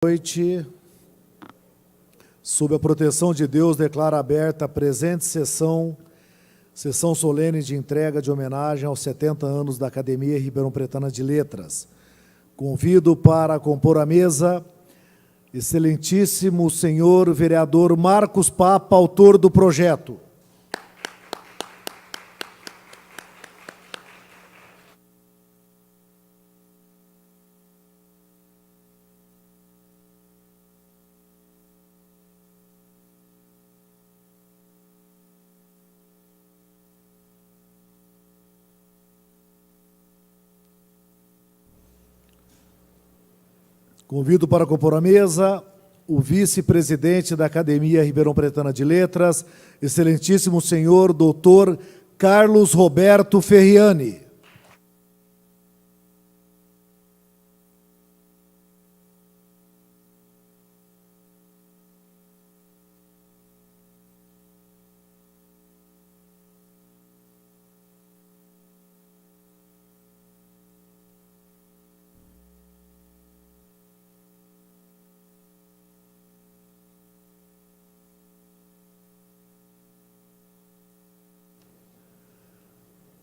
Noite, sob a proteção de Deus, declaro aberta a presente sessão solene de entrega de homenagem aos 70 anos da Academia Ribeirão Pretana de Letras. Convido para compor a mesa, excelentíssimo senhor vereador Marcos Papa, autor do projeto. Convido para compor a mesa o vice-presidente da Academia Ribeirão Pretana de Letras, excelentíssimo senhor doutor Carlos Roberto Ferriani.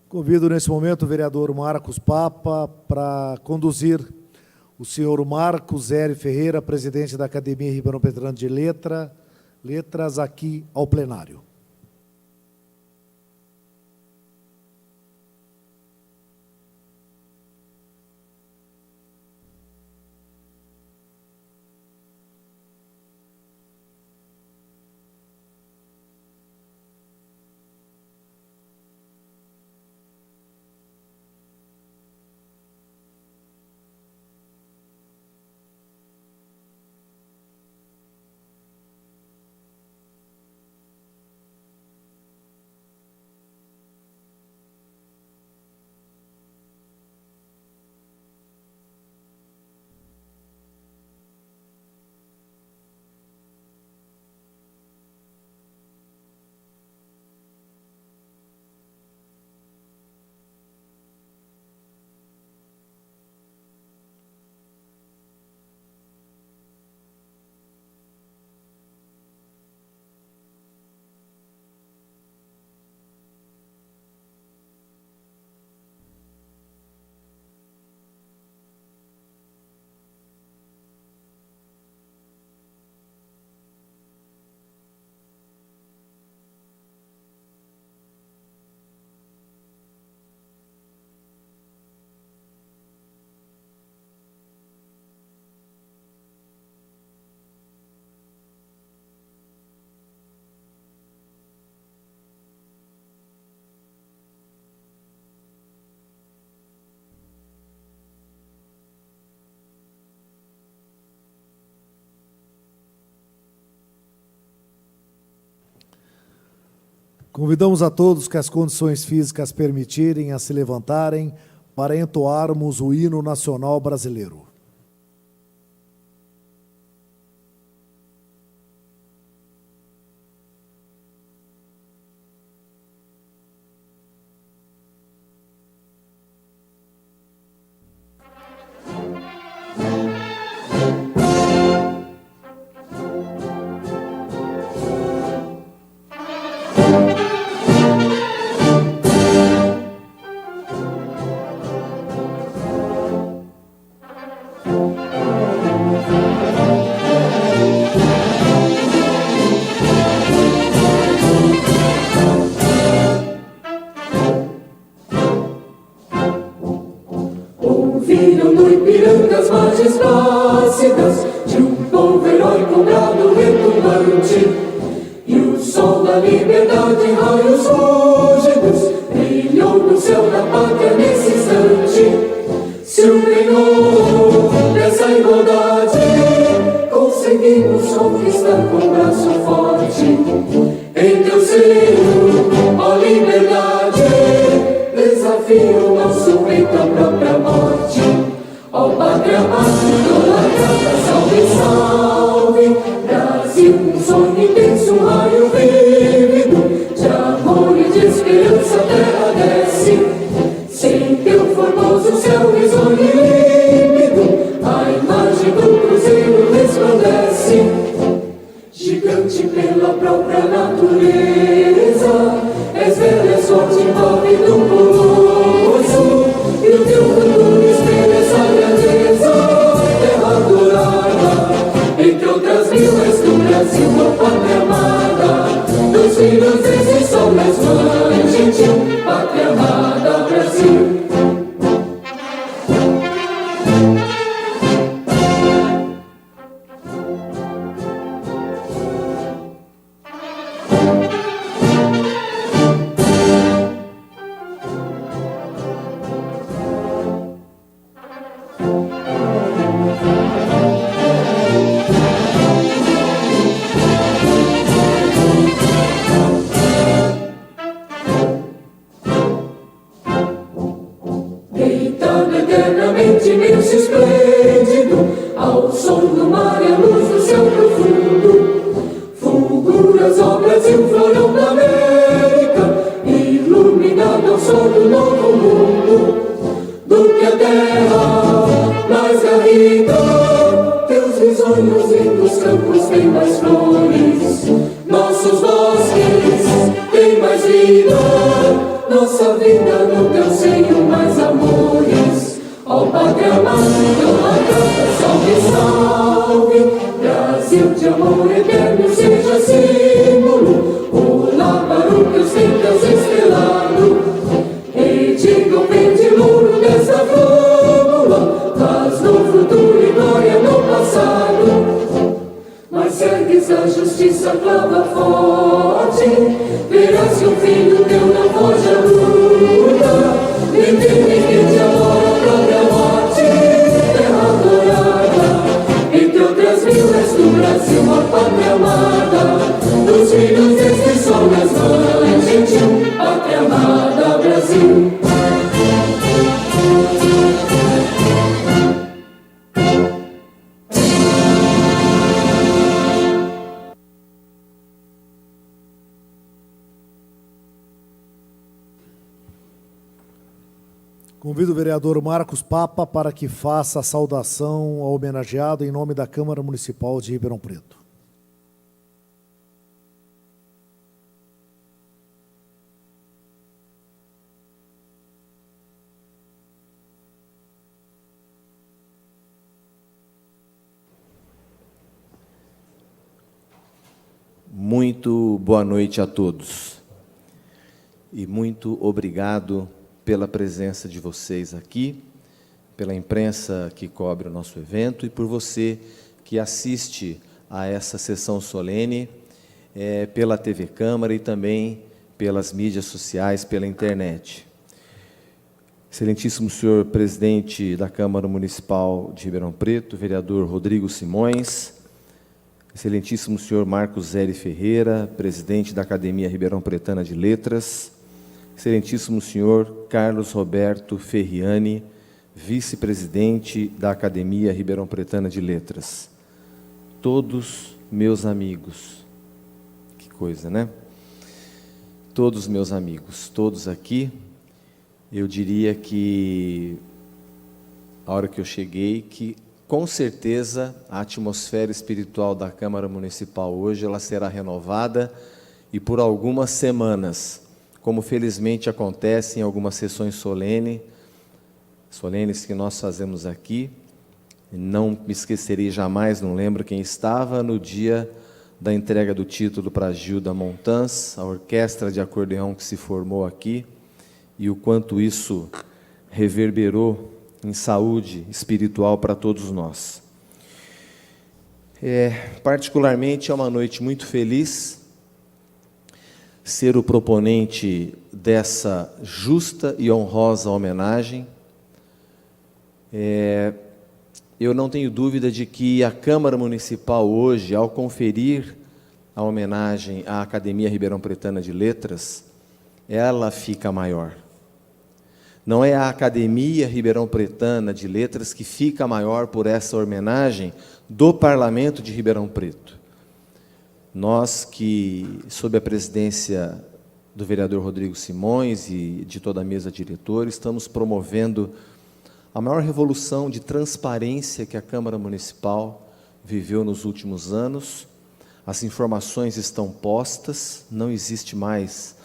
Convido nesse momento o vereador Marcos Papa para conduzir o senhor Marcos Zé Ferreira, presidente da Academia Ribeirão Pretana de Letras, aqui ao plenário. Convidamos a todos que as condições físicas permitirem a se levantarem para entoarmos o hino nacional brasileiro. Ouviram no Ipiranga as margens plácidas de um povo heróico, brado retumbante, e o sol da liberdade em raios fúlgidos brilhou no céu da pátria nesse instante. Se o Senhor dessa igualdade conseguimos conquistar com braço forte, em teu seio, ó liberdade, desafio o nosso peito à própria morte. Ó pátria maravilhosa, salve, salve, Brasil, um sonho intenso, um raio vívido, de amor e de esperança a terra desce, sem teu formoso céu risonho e límpido, a imagem do cruzeiro sonhos lindos campos têm mais flores, nossos bosques têm mais vida, nossa vida no teu seio mais amores. Ó Pátria Amada, salve, salve, Brasil de amor eterno seja símbolo, o para que os tempos estrelado, e digam verde louro dessa flâmula, traz no futuro e glória no passado. Mas ergues a justiça, clava forte, verás que o filho teu não foge à luta, entende que te amora a própria morte, terra adorada, entre outras vilas do Brasil, a pátria amada, dos filhos deste sol nas mães, gentil, pátria amada, Brasil. Convido o vereador Marcos Papa para que faça a saudação ao homenageado em nome da Câmara Municipal de Ribeirão Preto. Muito boa noite a todos e muito obrigado pela presença de vocês aqui, pela imprensa que cobre o nosso evento e por você que assiste a essa sessão solene pela TV Câmara e também pelas mídias sociais, pela internet. Excelentíssimo senhor presidente da Câmara Municipal de Ribeirão Preto, vereador Rodrigo Simões, excelentíssimo senhor Marcos Zéry Ferreira, presidente da Academia Ribeirão Pretana de Letras, excelentíssimo senhor Carlos Roberto Ferriani, vice-presidente da Academia Ribeirão Pretana de Letras. Todos meus amigos, que coisa, né? Todos meus amigos, todos aqui, eu diria que, a hora que eu cheguei, que com certeza a atmosfera espiritual da Câmara Municipal hoje, ela será renovada e por algumas semanas, como felizmente acontece em algumas sessões solenes que nós fazemos aqui. Não me esquecerei jamais, não lembro quem estava, no dia da entrega do título para Gilda Montans, a orquestra de acordeão que se formou aqui, e o quanto isso reverberou em saúde espiritual para todos nós. Particularmente é uma noite muito feliz, ser o proponente dessa justa e honrosa homenagem. Eu não tenho dúvida de que a Câmara Municipal hoje, ao conferir a homenagem à Academia Ribeirão Pretana de Letras, ela fica maior. Não é a Academia Ribeirão Pretana de Letras que fica maior por essa homenagem do Parlamento de Ribeirão Preto. Nós que, sob a presidência do vereador Rodrigo Simões e de toda a mesa diretora, estamos promovendo a maior revolução de transparência que a Câmara Municipal viveu nos últimos anos. As informações estão postas, não existe mais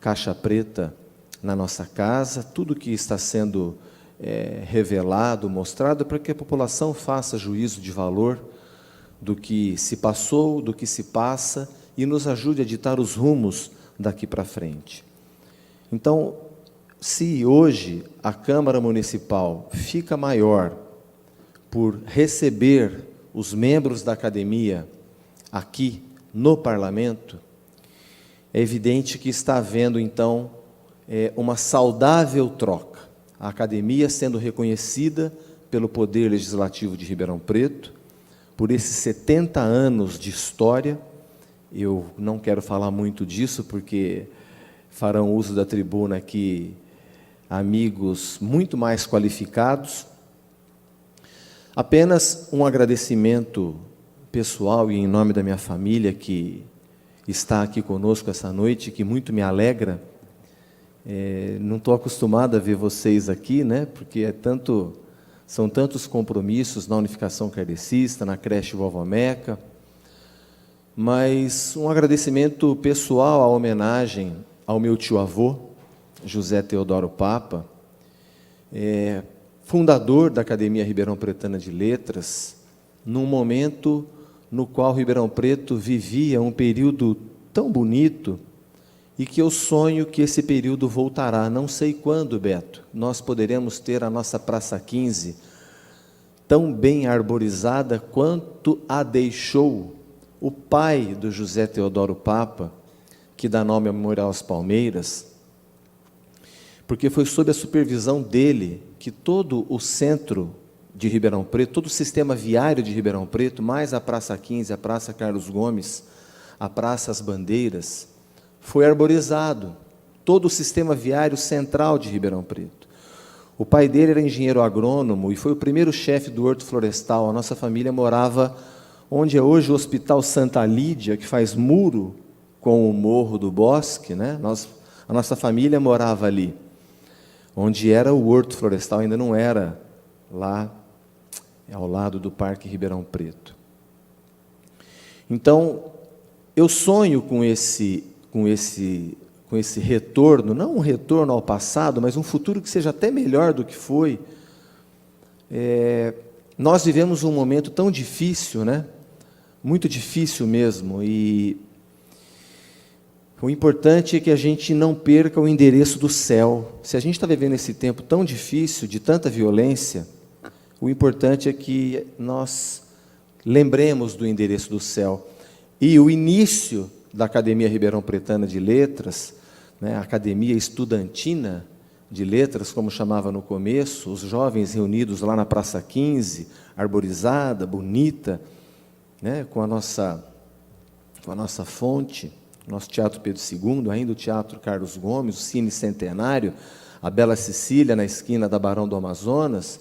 caixa preta na nossa casa, tudo que está sendo revelado, mostrado, para que a população faça juízo de valor do que se passou, do que se passa, e nos ajude a ditar os rumos daqui para frente. Então, se hoje a Câmara Municipal fica maior por receber os membros da Academia aqui no Parlamento, é evidente que está havendo, então, uma saudável troca. A Academia sendo reconhecida pelo Poder Legislativo de Ribeirão Preto, por esses 70 anos de história. Eu não quero falar muito disso, porque farão uso da tribuna aqui amigos muito mais qualificados. Apenas um agradecimento pessoal e em nome da minha família, que está aqui conosco essa noite, que muito me alegra. Não estou acostumado a ver vocês aqui, né? Porque é tanto São tantos compromissos na unificação kardecista, na creche Vovó Meca, mas um agradecimento pessoal, a homenagem ao meu tio-avô, José Teodoro Papa, fundador da Academia Ribeirão Pretana de Letras, num momento no qual Ribeirão Preto vivia um período tão bonito e que eu sonho que esse período voltará. Não sei quando, Beto, nós poderemos ter a nossa Praça 15 tão bem arborizada quanto a deixou o pai do José Teodoro Papa, que dá nome ao Memorial às Palmeiras, porque foi sob a supervisão dele que todo o centro de Ribeirão Preto, todo o sistema viário de Ribeirão Preto, mais a Praça 15, a Praça Carlos Gomes, a Praça As Bandeiras, foi arborizado, todo o sistema viário central de Ribeirão Preto. O pai dele era engenheiro agrônomo e foi o primeiro chefe do Horto Florestal. A nossa família morava onde é hoje o Hospital Santa Lídia, que faz muro com o Morro do Bosque, né? A nossa família morava ali, onde era o Horto Florestal, ainda não era lá ao lado do Parque Ribeirão Preto. Então, eu sonho com esse retorno, não um retorno ao passado, mas um futuro que seja até melhor do que foi. Nós vivemos um momento tão difícil, né? Muito difícil mesmo, e o importante é que a gente não perca o endereço do céu. Se a gente está vivendo esse tempo tão difícil, de tanta violência, o importante é que nós lembremos do endereço do céu. E o início da Academia Ribeirão Pretana de Letras, né, a Academia Estudantina de Letras, como chamava no começo, os jovens reunidos lá na Praça 15, arborizada, bonita, né, com a nossa fonte, nosso Teatro Pedro II, ainda o Teatro Carlos Gomes, o Cine Centenário, a Bela Cecília, na esquina da Barão do Amazonas.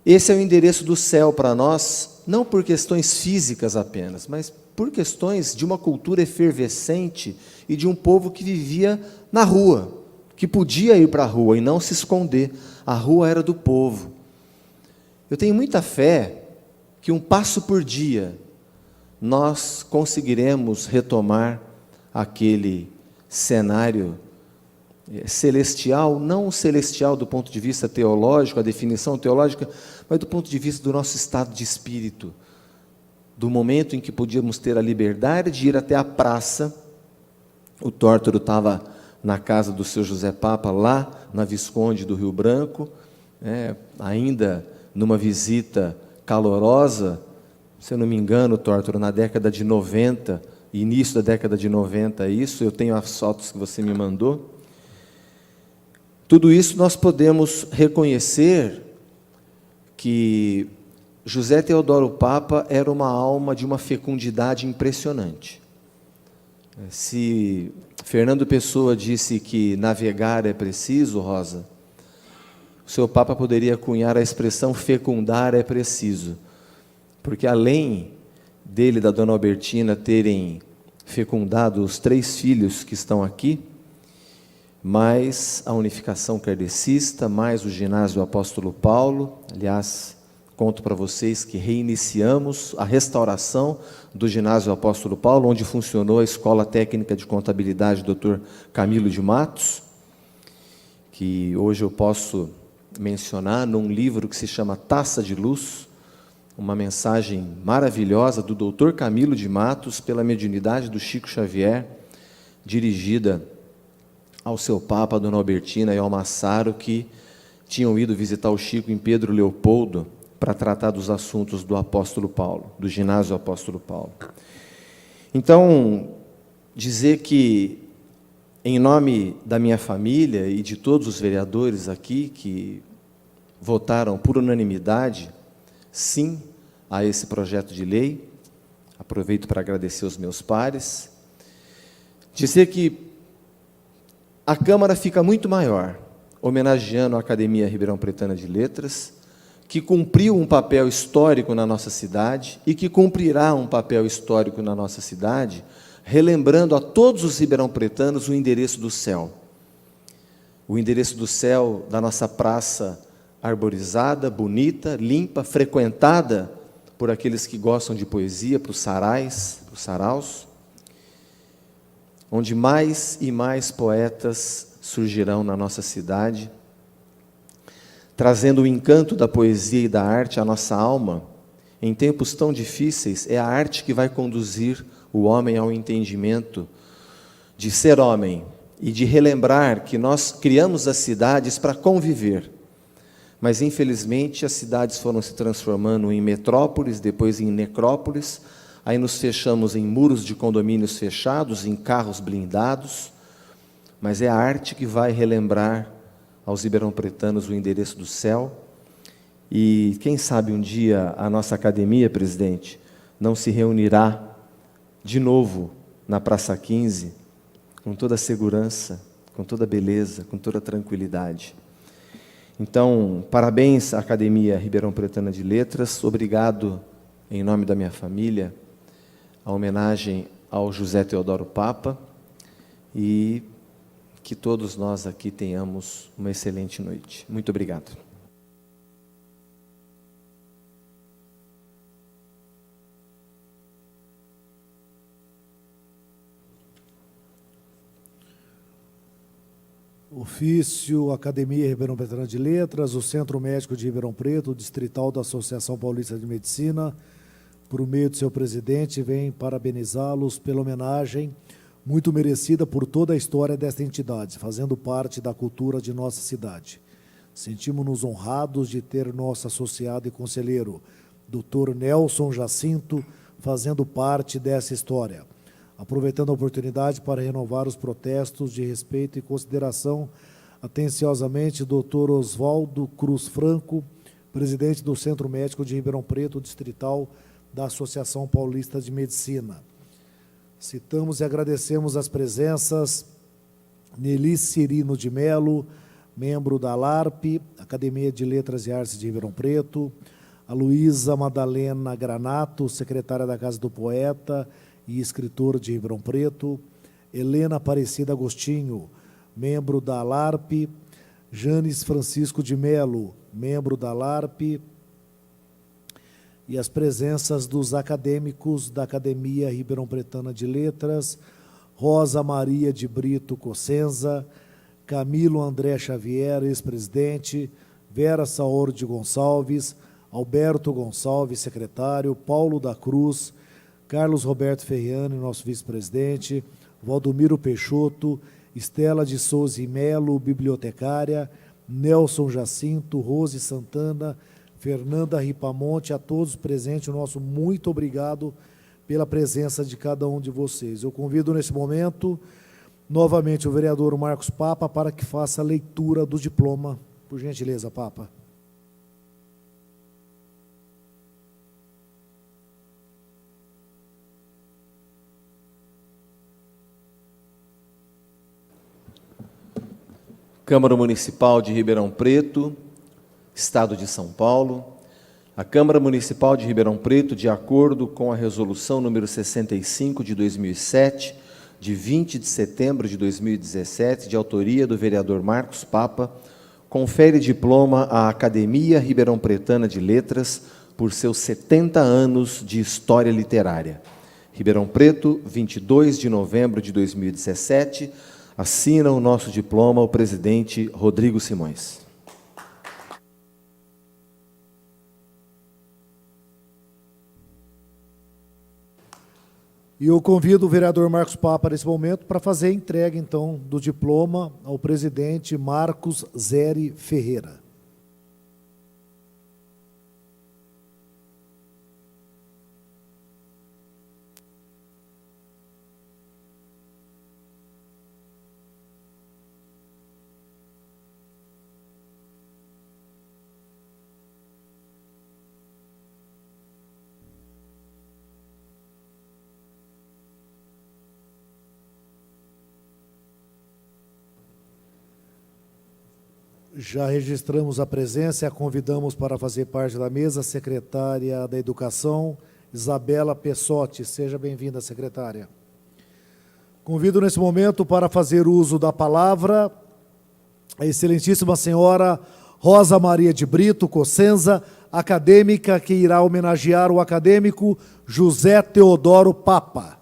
Esse é o endereço do céu para nós, não por questões físicas apenas, mas por questões de uma cultura efervescente e de um povo que vivia na rua, que podia ir para a rua e não se esconder. A rua era do povo. Eu tenho muita fé que um passo por dia nós conseguiremos retomar aquele cenário celestial, não celestial do ponto de vista teológico, a definição teológica, mas do ponto de vista do nosso estado de espírito, do momento em que podíamos ter a liberdade de ir até a praça. O Tórtoro estava na casa do seu José Papa, lá na Visconde do Rio Branco, ainda numa visita calorosa, se eu não me engano, Tórtoro, na década de 90, início da década de 90, isso, eu tenho as fotos que você me mandou. Tudo isso nós podemos reconhecer que José Teodoro Papa era uma alma de uma fecundidade impressionante. Se Fernando Pessoa disse que navegar é preciso, Rosa, o seu Papa poderia cunhar a expressão fecundar é preciso, porque além dele e da dona Albertina terem fecundado os 3 filhos que estão aqui, mais a unificação kardecista, mais o ginásio Apóstolo Paulo. Aliás, conto para vocês que reiniciamos a restauração do ginásio Apóstolo Paulo, onde funcionou a Escola Técnica de Contabilidade Dr. Camilo de Matos, que hoje eu posso mencionar num livro que se chama Taça de Luz, uma mensagem maravilhosa do Dr. Camilo de Matos, pela mediunidade do Chico Xavier, dirigida ao seu Papa, a dona Albertina e ao Massaro, que tinham ido visitar o Chico em Pedro Leopoldo para tratar dos assuntos do Apóstolo Paulo, do ginásio Apóstolo Paulo. Então, dizer que, em nome da minha família e de todos os vereadores aqui que votaram por unanimidade, sim, a esse projeto de lei, aproveito para agradecer aos meus pares, dizer que a Câmara fica muito maior, homenageando a Academia Ribeirão Pretana de Letras, que cumpriu um papel histórico na nossa cidade e que cumprirá um papel histórico na nossa cidade, relembrando a todos os ribeirão-pretanos o endereço do céu. O endereço do céu da nossa praça arborizada, bonita, limpa, frequentada por aqueles que gostam de poesia, para os sarais, para os saraus, onde mais e mais poetas surgirão na nossa cidade, trazendo o encanto da poesia e da arte à nossa alma. Em tempos tão difíceis, é a arte que vai conduzir o homem ao entendimento de ser homem e de relembrar que nós criamos as cidades para conviver. Mas, infelizmente, as cidades foram se transformando em metrópoles, depois em necrópolis, aí nos fechamos em muros de condomínios fechados, em carros blindados, mas é a arte que vai relembrar aos ribeirão-pretanos o endereço do céu. E quem sabe um dia a nossa academia, presidente, não se reunirá de novo na Praça 15, com toda a segurança, com toda a beleza, com toda a tranquilidade. Então, parabéns à Academia Ribeirão Pretana de Letras, obrigado em nome da minha família, a homenagem ao José Teodoro Papa, e que todos nós aqui tenhamos uma excelente noite. Muito obrigado. Ofício, Academia Ribeirão Pretana de Letras, o Centro Médico de Ribeirão Preto, o Distrital da Associação Paulista de Medicina, por meio de seu presidente, vem parabenizá-los pela homenagem muito merecida por toda a história desta entidade, fazendo parte da cultura de nossa cidade. Sentimos-nos honrados de ter nosso associado e conselheiro, Dr. Nelson Jacinto, fazendo parte dessa história. Aproveitando a oportunidade para renovar os protestos de respeito e consideração, atenciosamente, Dr. Oswaldo Cruz Franco, presidente do Centro Médico de Ribeirão Preto, distrital da Associação Paulista de Medicina. Citamos e agradecemos as presenças Nelly Cirino de Melo, membro da LARP, Academia de Letras e Artes de Ribeirão Preto, a Luísa Madalena Granato, secretária da Casa do Poeta e escritora de Ribeirão Preto, Helena Aparecida Agostinho, membro da LARP, Janes Francisco de Melo, membro da LARP, e as presenças dos acadêmicos da Academia Ribeirão Pretana de Letras, Rosa Maria de Brito Cossenza, Camilo André Xavier, ex-presidente, Vera Saor de Gonçalves, Alberto Gonçalves, secretário, Paulo da Cruz, Carlos Roberto Ferriani, nosso vice-presidente, Valdomiro Peixoto, Estela de Souza e Melo, bibliotecária, Nelson Jacinto, Rose Santana, Fernanda Ripamonte, a todos presentes, o nosso muito obrigado pela presença de cada um de vocês. Eu convido nesse momento, novamente, o vereador Marcos Papa para que faça a leitura do diploma. Por gentileza, Papa. Câmara Municipal de Ribeirão Preto, Estado de São Paulo. A Câmara Municipal de Ribeirão Preto, de acordo com a Resolução número 65 de 2007, de 20 de setembro de 2017, de autoria do vereador Marcos Papa, confere diploma à Academia Ribeirão Pretana de Letras por seus 70 anos de história literária. Ribeirão Preto, 22 de novembro de 2017, assina o nosso diploma o presidente Rodrigo Simões. E eu convido o vereador Marcos Papa, nesse momento, para fazer a entrega, então, do diploma ao presidente Marcos Zeri Ferreira. Já registramos a presença e a convidamos para fazer parte da mesa a secretária da Educação, Isabela Pessotti. Seja bem-vinda, secretária. Convido nesse momento para fazer uso da palavra a excelentíssima senhora Rosa Maria de Brito Cossenza, acadêmica que irá homenagear o acadêmico José Teodoro Papa.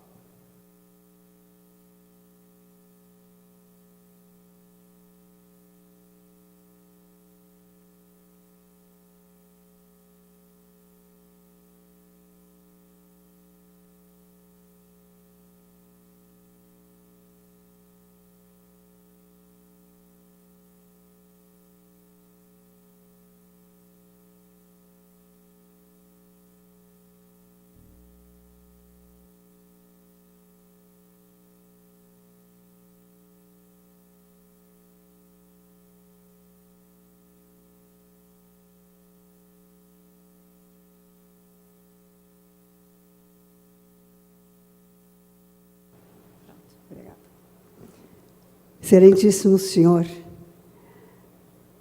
Excelentíssimo senhor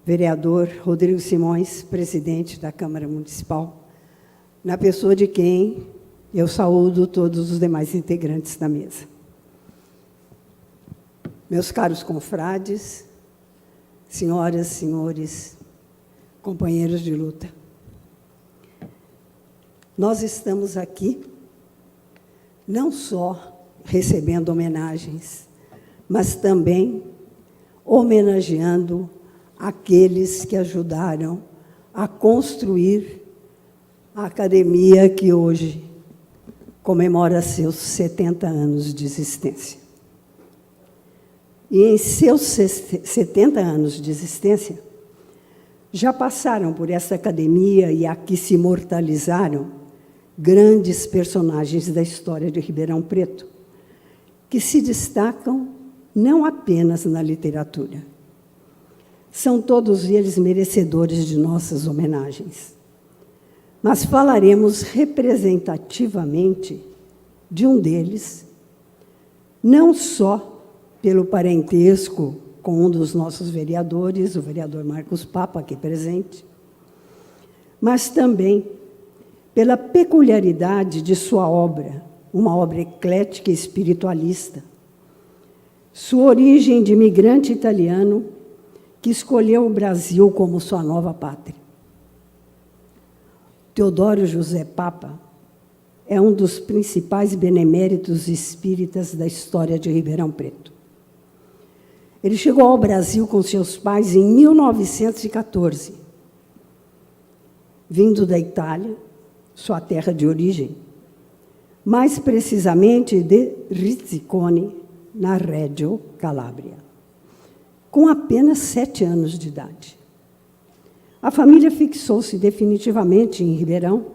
vereador Rodrigo Simões, presidente da Câmara Municipal, na pessoa de quem eu saúdo todos os demais integrantes da mesa. Meus caros confrades, senhoras, senhores, companheiros de luta, nós estamos aqui não só recebendo homenagens, mas também homenageando aqueles que ajudaram a construir a academia que hoje comemora seus 70 anos de existência. E em seus 70 anos de existência, já passaram por essa academia e aqui se imortalizaram grandes personagens da história de Ribeirão Preto, que se destacam não apenas na literatura. São todos eles merecedores de nossas homenagens. Mas falaremos representativamente de um deles, não só pelo parentesco com um dos nossos vereadores, o vereador Marcos Papa, aqui presente, mas também pela peculiaridade de sua obra, uma obra eclética e espiritualista, sua origem de imigrante italiano que escolheu o Brasil como sua nova pátria. Teodoro José Papa é um dos principais beneméritos espíritas da história de Ribeirão Preto. Ele chegou ao Brasil com seus pais em 1914, vindo da Itália, sua terra de origem, mais precisamente de Rizzicone, na Reggio Calabria, com apenas 7 anos de idade. A família fixou-se definitivamente em Ribeirão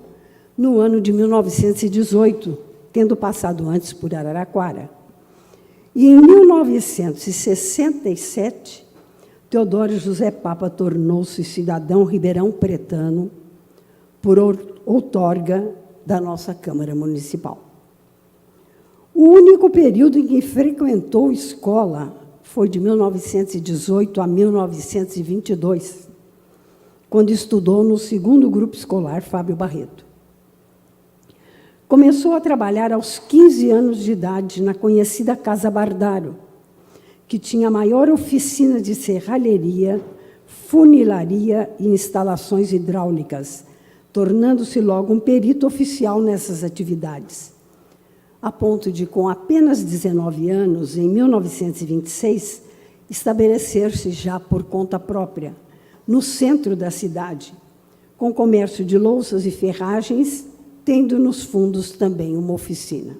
no ano de 1918, tendo passado antes por Araraquara. E em 1967, Teodoro José Papa tornou-se cidadão ribeirão-pretano por outorga da nossa Câmara Municipal. O único período em que frequentou escola foi de 1918 a 1922, quando estudou no 2º Grupo Escolar Fábio Barreto. Começou a trabalhar aos 15 anos de idade na conhecida Casa Bardaro, que tinha a maior oficina de serralheria, funilaria e instalações hidráulicas, tornando-se logo um perito oficial nessas atividades, a ponto de, com apenas 19 anos, em 1926, estabelecer-se já por conta própria, no centro da cidade, com comércio de louças e ferragens, tendo nos fundos também uma oficina.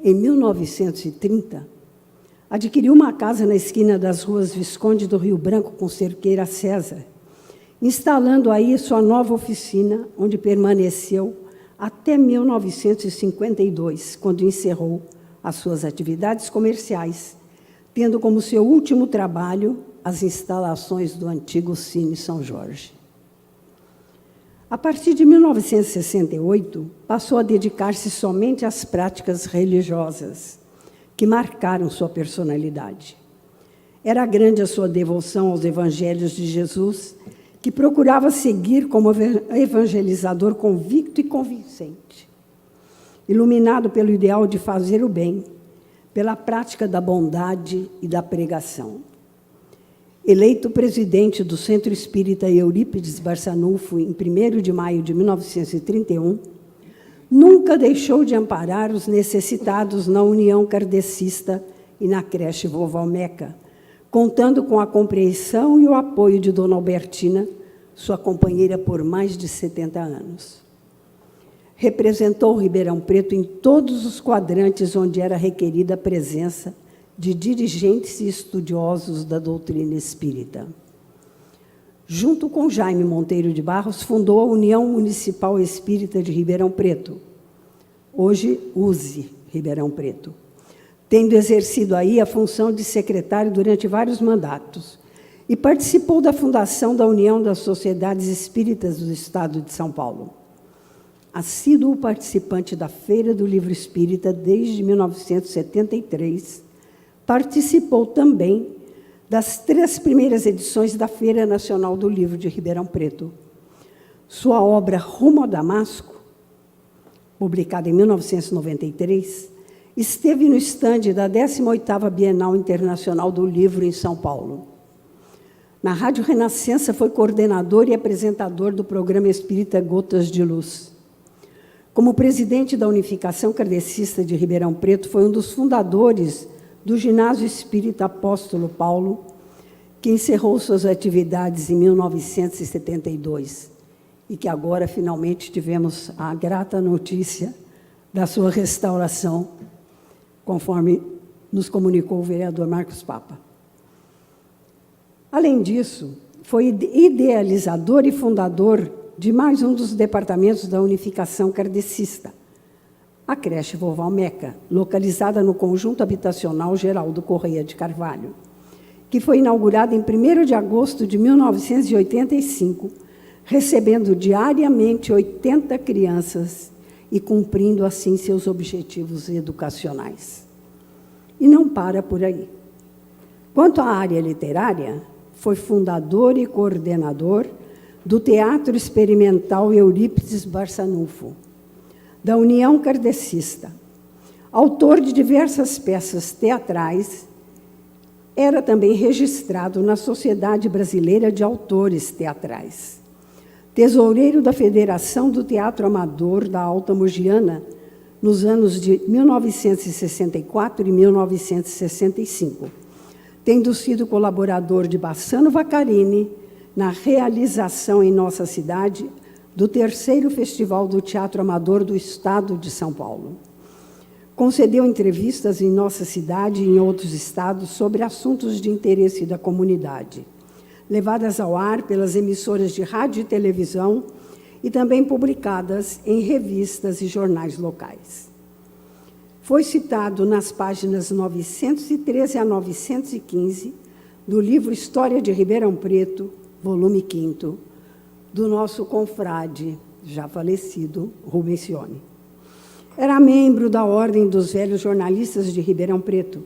Em 1930, adquiriu uma casa na esquina das ruas Visconde do Rio Branco com Cerqueira César, instalando aí sua nova oficina, onde permaneceu até 1952, quando encerrou as suas atividades comerciais, tendo como seu último trabalho as instalações do antigo Cine São Jorge. A partir de 1968, passou a dedicar-se somente às práticas religiosas, que marcaram sua personalidade. Era grande a sua devoção aos evangelhos de Jesus, que procurava seguir como evangelizador convicto e convincente, iluminado pelo ideal de fazer o bem, pela prática da bondade e da pregação. Eleito presidente do Centro Espírita Eurípides Barçanufo em 1º de maio de 1931, nunca deixou de amparar os necessitados na União Kardecista e na creche Vovó Almeca, contando com a compreensão e o apoio de Dona Albertina, sua companheira por mais de 70 anos. Representou Ribeirão Preto em todos os quadrantes onde era requerida a presença de dirigentes e estudiosos da doutrina espírita. Junto com Jaime Monteiro de Barros, fundou a União Municipal Espírita de Ribeirão Preto, hoje USE Ribeirão Preto, tendo exercido aí a função de secretário durante vários mandatos, e participou da fundação da União das Sociedades Espíritas do Estado de São Paulo. Assíduo participante da Feira do Livro Espírita desde 1973, participou também das 3 primeiras edições da Feira Nacional do Livro de Ribeirão Preto. Sua obra Rumo a Damasco, publicada em 1993, esteve no estande da 18ª Bienal Internacional do Livro em São Paulo. Na Rádio Renascença foi coordenador e apresentador do programa espírita Gotas de Luz. Como presidente da Unificação Kardecista de Ribeirão Preto, foi um dos fundadores do Ginásio Espírita Apóstolo Paulo, que encerrou suas atividades em 1972 e que agora, finalmente, tivemos a grata notícia da sua restauração, conforme nos comunicou o vereador Marcos Papa. Além disso, foi idealizador e fundador de mais um dos departamentos da Unificação Kardecista, a creche Vovó Almeca, localizada no Conjunto Habitacional Geraldo Correia de Carvalho, que foi inaugurada em 1º de agosto de 1985, recebendo diariamente 80 crianças e cumprindo, assim, seus objetivos educacionais. E não para por aí. Quanto à área literária, foi fundador e coordenador do Teatro Experimental Eurípides Barçanufo, da União Kardecista. Autor de diversas peças teatrais, era também registrado na Sociedade Brasileira de Autores Teatrais. Tesoureiro da Federação do Teatro Amador da Alta Mogiana, nos anos de 1964 e 1965, tendo sido colaborador de Bassano Vaccarini na realização em nossa cidade do 3º Festival do Teatro Amador do Estado de São Paulo. Concedeu entrevistas em nossa cidade e em outros estados sobre assuntos de interesse da comunidade, levadas ao ar pelas emissoras de rádio e televisão e também publicadas em revistas e jornais locais. Foi citado nas páginas 913 a 915 do livro História de Ribeirão Preto, volume 5º, do nosso confrade, já falecido, Rubens Cioni. Era membro da Ordem dos Velhos Jornalistas de Ribeirão Preto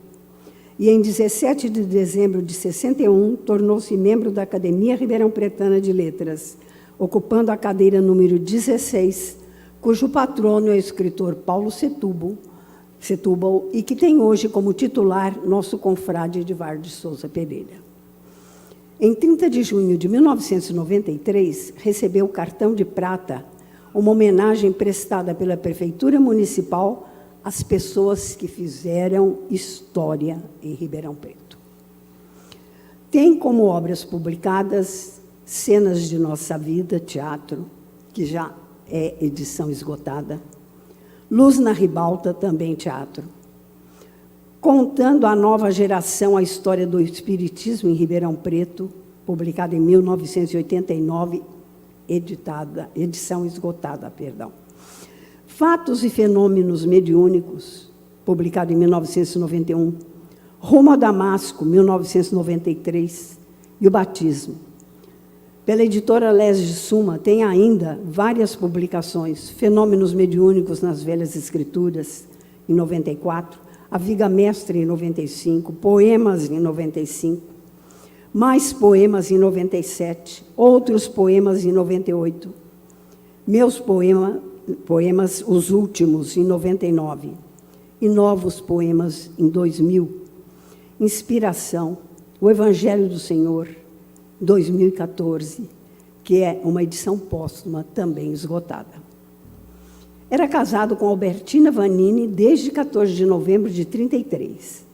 e, em 17 de dezembro de 61, tornou-se membro da Academia Ribeirão Pretana de Letras, ocupando a cadeira número 16, cujo patrono é o escritor Paulo Setúbal, e que tem hoje como titular nosso confrade Edivar de Souza Pereira. Em 30 de junho de 1993, recebeu o cartão de prata, uma homenagem prestada pela Prefeitura Municipal às pessoas que fizeram história em Ribeirão Preto. Tem como obras publicadas Cenas de Nossa Vida, teatro, que já é edição esgotada, Luz na Ribalta, também teatro, Contando à Nova Geração a História do Espiritismo em Ribeirão Preto, publicada em 1989, edição esgotada, perdão. Fatos e Fenômenos Mediúnicos, publicado em 1991, Rumo a Damasco, 1993, e o Batismo. Pela editora Lese de Suma, tem ainda várias publicações, Fenômenos Mediúnicos nas Velhas Escrituras, em 94, A Viga Mestre, em 95, Poemas, em 95, mais poemas em 97, outros poemas em 98, meus poemas, os últimos, em 99, e novos poemas em 2000, Inspiração, O Evangelho do Senhor, 2014, que é uma edição póstuma também esgotada. Era casado com Albertina Vanini desde 14 de novembro de 33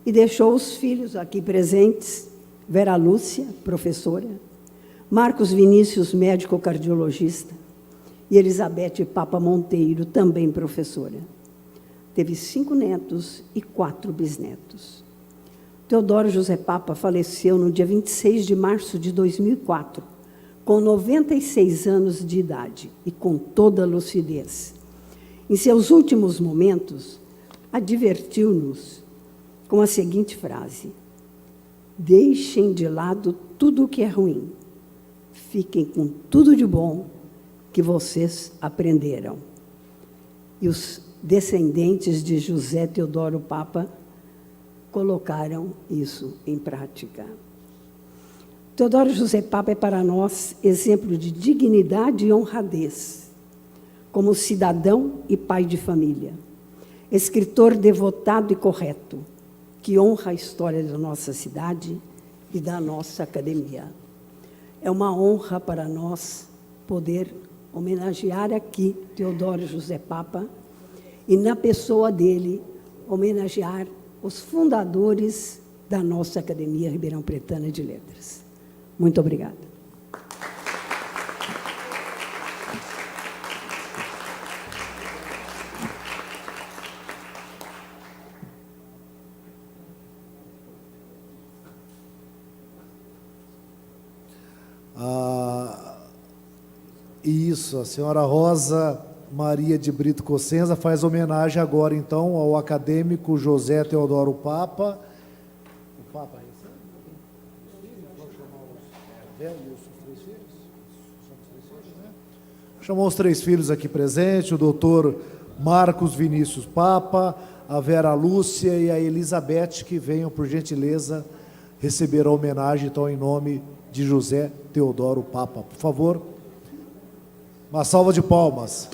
e deixou os filhos aqui presentes, Vera Lúcia, professora, Marcos Vinícius, médico cardiologista, e Elizabeth Papa Monteiro, também professora. Teve 5 netos e 4 bisnetos. Teodoro José Papa faleceu no dia 26 de março de 2004, com 96 anos de idade e com toda a lucidez. Em seus últimos momentos, advertiu-nos com a seguinte frase: deixem de lado tudo o que é ruim, fiquem com tudo de bom que vocês aprenderam. E os descendentes de José Teodoro Papa colocaram isso em prática. Teodoro José Papa é para nós exemplo de dignidade e honradez, como cidadão e pai de família, escritor devotado e correto, que honra a história da nossa cidade e da nossa academia. É uma honra para nós poder homenagear aqui Teodoro José Papa e, na pessoa dele, homenagear os fundadores da nossa Academia Ribeirão Pretana de Letras. Muito obrigada. Isso, a senhora Rosa Maria de Brito Cossenza faz homenagem agora, então, ao acadêmico José Teodoro Papa. O Papa recebe? Vamos chamar os velhos, os 3 filhos? São os 3 filhos, né? Chamou os 3 filhos aqui presentes, o doutor Marcos Vinícius Papa, a Vera Lúcia e a Elizabeth, que venham, por gentileza, receber a homenagem, então, em nome de José Teodoro Papa. Por favor, uma salva de palmas.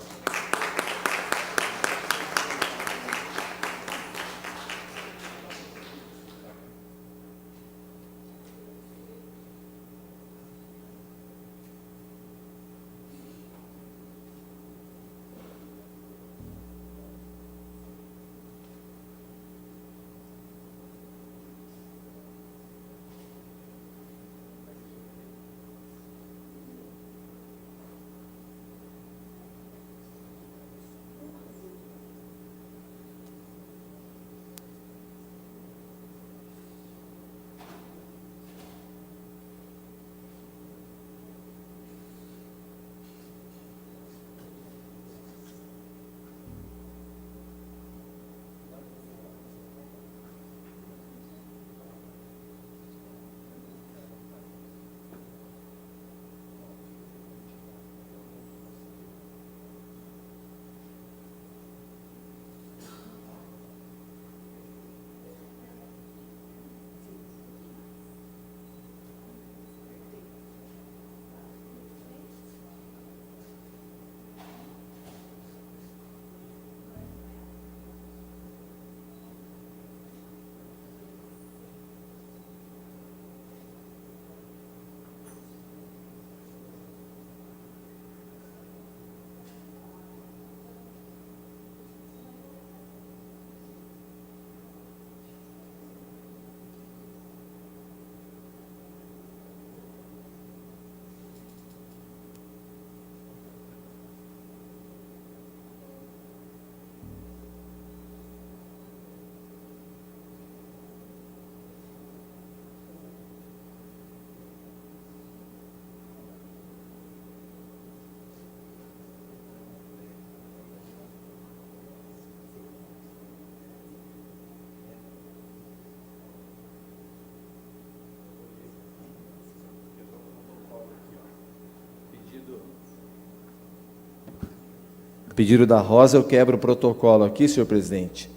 Pedido da Rosa, eu quebro o protocolo aqui, senhor presidente.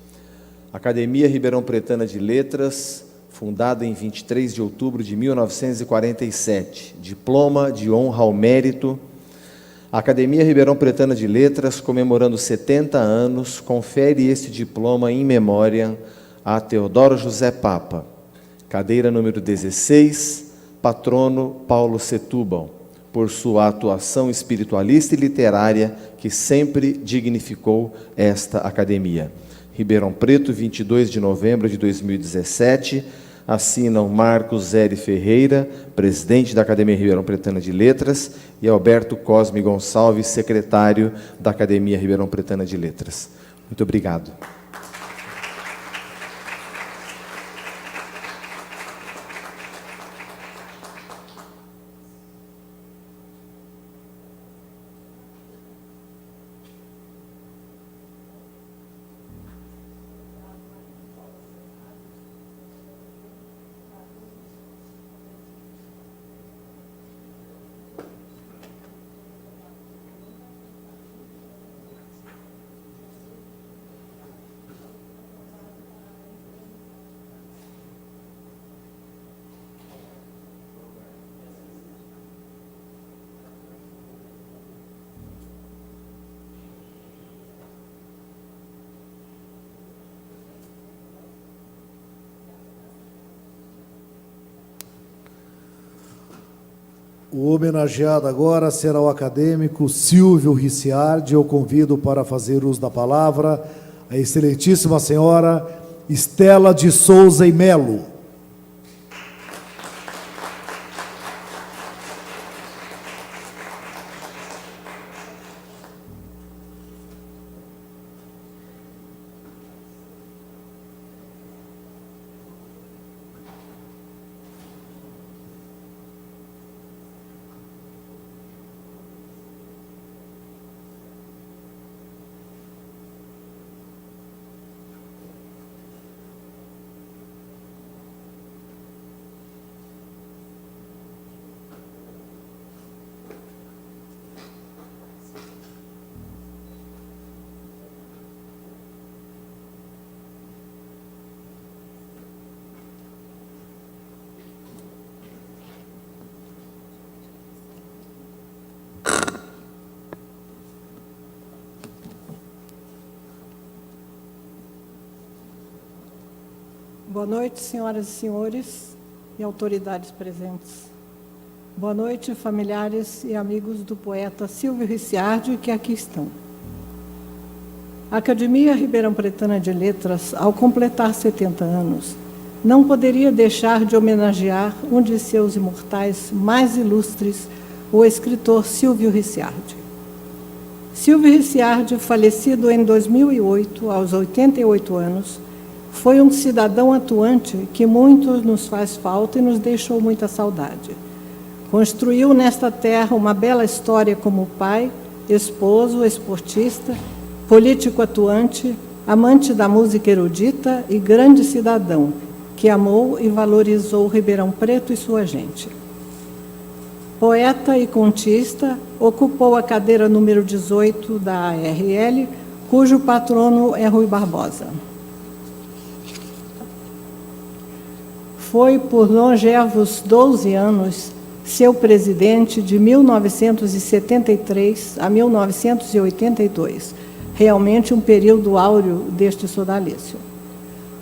Academia Ribeirão Pretana de Letras, fundada em 23 de outubro de 1947. Diploma de honra ao mérito. Academia Ribeirão Pretana de Letras, comemorando 70 anos, confere este diploma em memória a Teodoro José Papa, Cadeira número 16, patrono Paulo Setúbal, por sua atuação espiritualista e literária que sempre dignificou esta academia. Ribeirão Preto, 22 de novembro de 2017, assinam Marcos Zeri Ferreira, presidente da Academia Ribeirão Pretana de Letras, e Alberto Cosme Gonçalves, secretário da Academia Ribeirão Pretana de Letras. Muito obrigado. O homenageado agora será o acadêmico Silvio Ricciardi. Eu convido para fazer uso da palavra a excelentíssima senhora Estela de Souza e Melo. Boa noite, senhoras e senhores e autoridades presentes. Boa noite, familiares e amigos do poeta Silvio Ricciardi, que aqui estão. A Academia Ribeirão Pretana de Letras, ao completar 70 anos, não poderia deixar de homenagear um de seus imortais mais ilustres, o escritor Silvio Ricciardi. Silvio Ricciardi, falecido em 2008, aos 88 anos, foi um cidadão atuante que muito nos faz falta e nos deixou muita saudade. Construiu nesta terra uma bela história como pai, esposo, esportista, político atuante, amante da música erudita e grande cidadão, que amou e valorizou Ribeirão Preto e sua gente. Poeta e contista, ocupou a cadeira número 18 da ARL, cujo patrono é Rui Barbosa. Foi, por longevos 12 anos, seu presidente de 1973 a 1982, realmente um período áureo deste sodalício.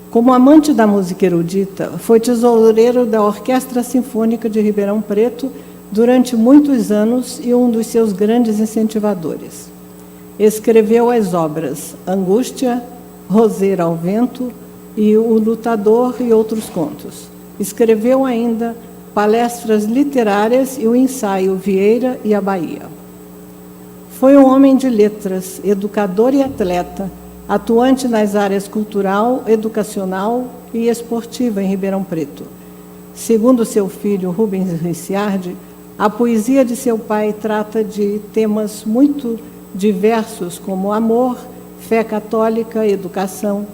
Como amante da música erudita, foi tesoureiro da Orquestra Sinfônica de Ribeirão Preto durante muitos anos e um dos seus grandes incentivadores. Escreveu as obras Angústia, Roseira ao Vento e O Lutador e outros contos. Escreveu ainda palestras literárias e o ensaio Vieira e a Bahia. Foi um homem de letras, educador e atleta, atuante nas áreas cultural, educacional e esportiva em Ribeirão Preto. Segundo seu filho Rubens Ricciardi, a poesia de seu pai trata de temas muito diversos, como amor, fé católica, educação,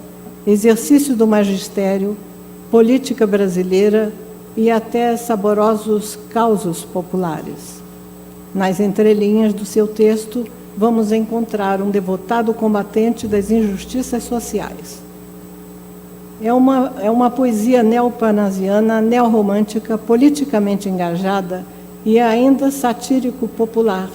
exercício do magistério, política brasileira e até saborosos causos populares. Nas entrelinhas do seu texto, vamos encontrar um devotado combatente das injustiças sociais. É uma poesia neopanasiana, neorromântica, politicamente engajada e ainda satírico-popular,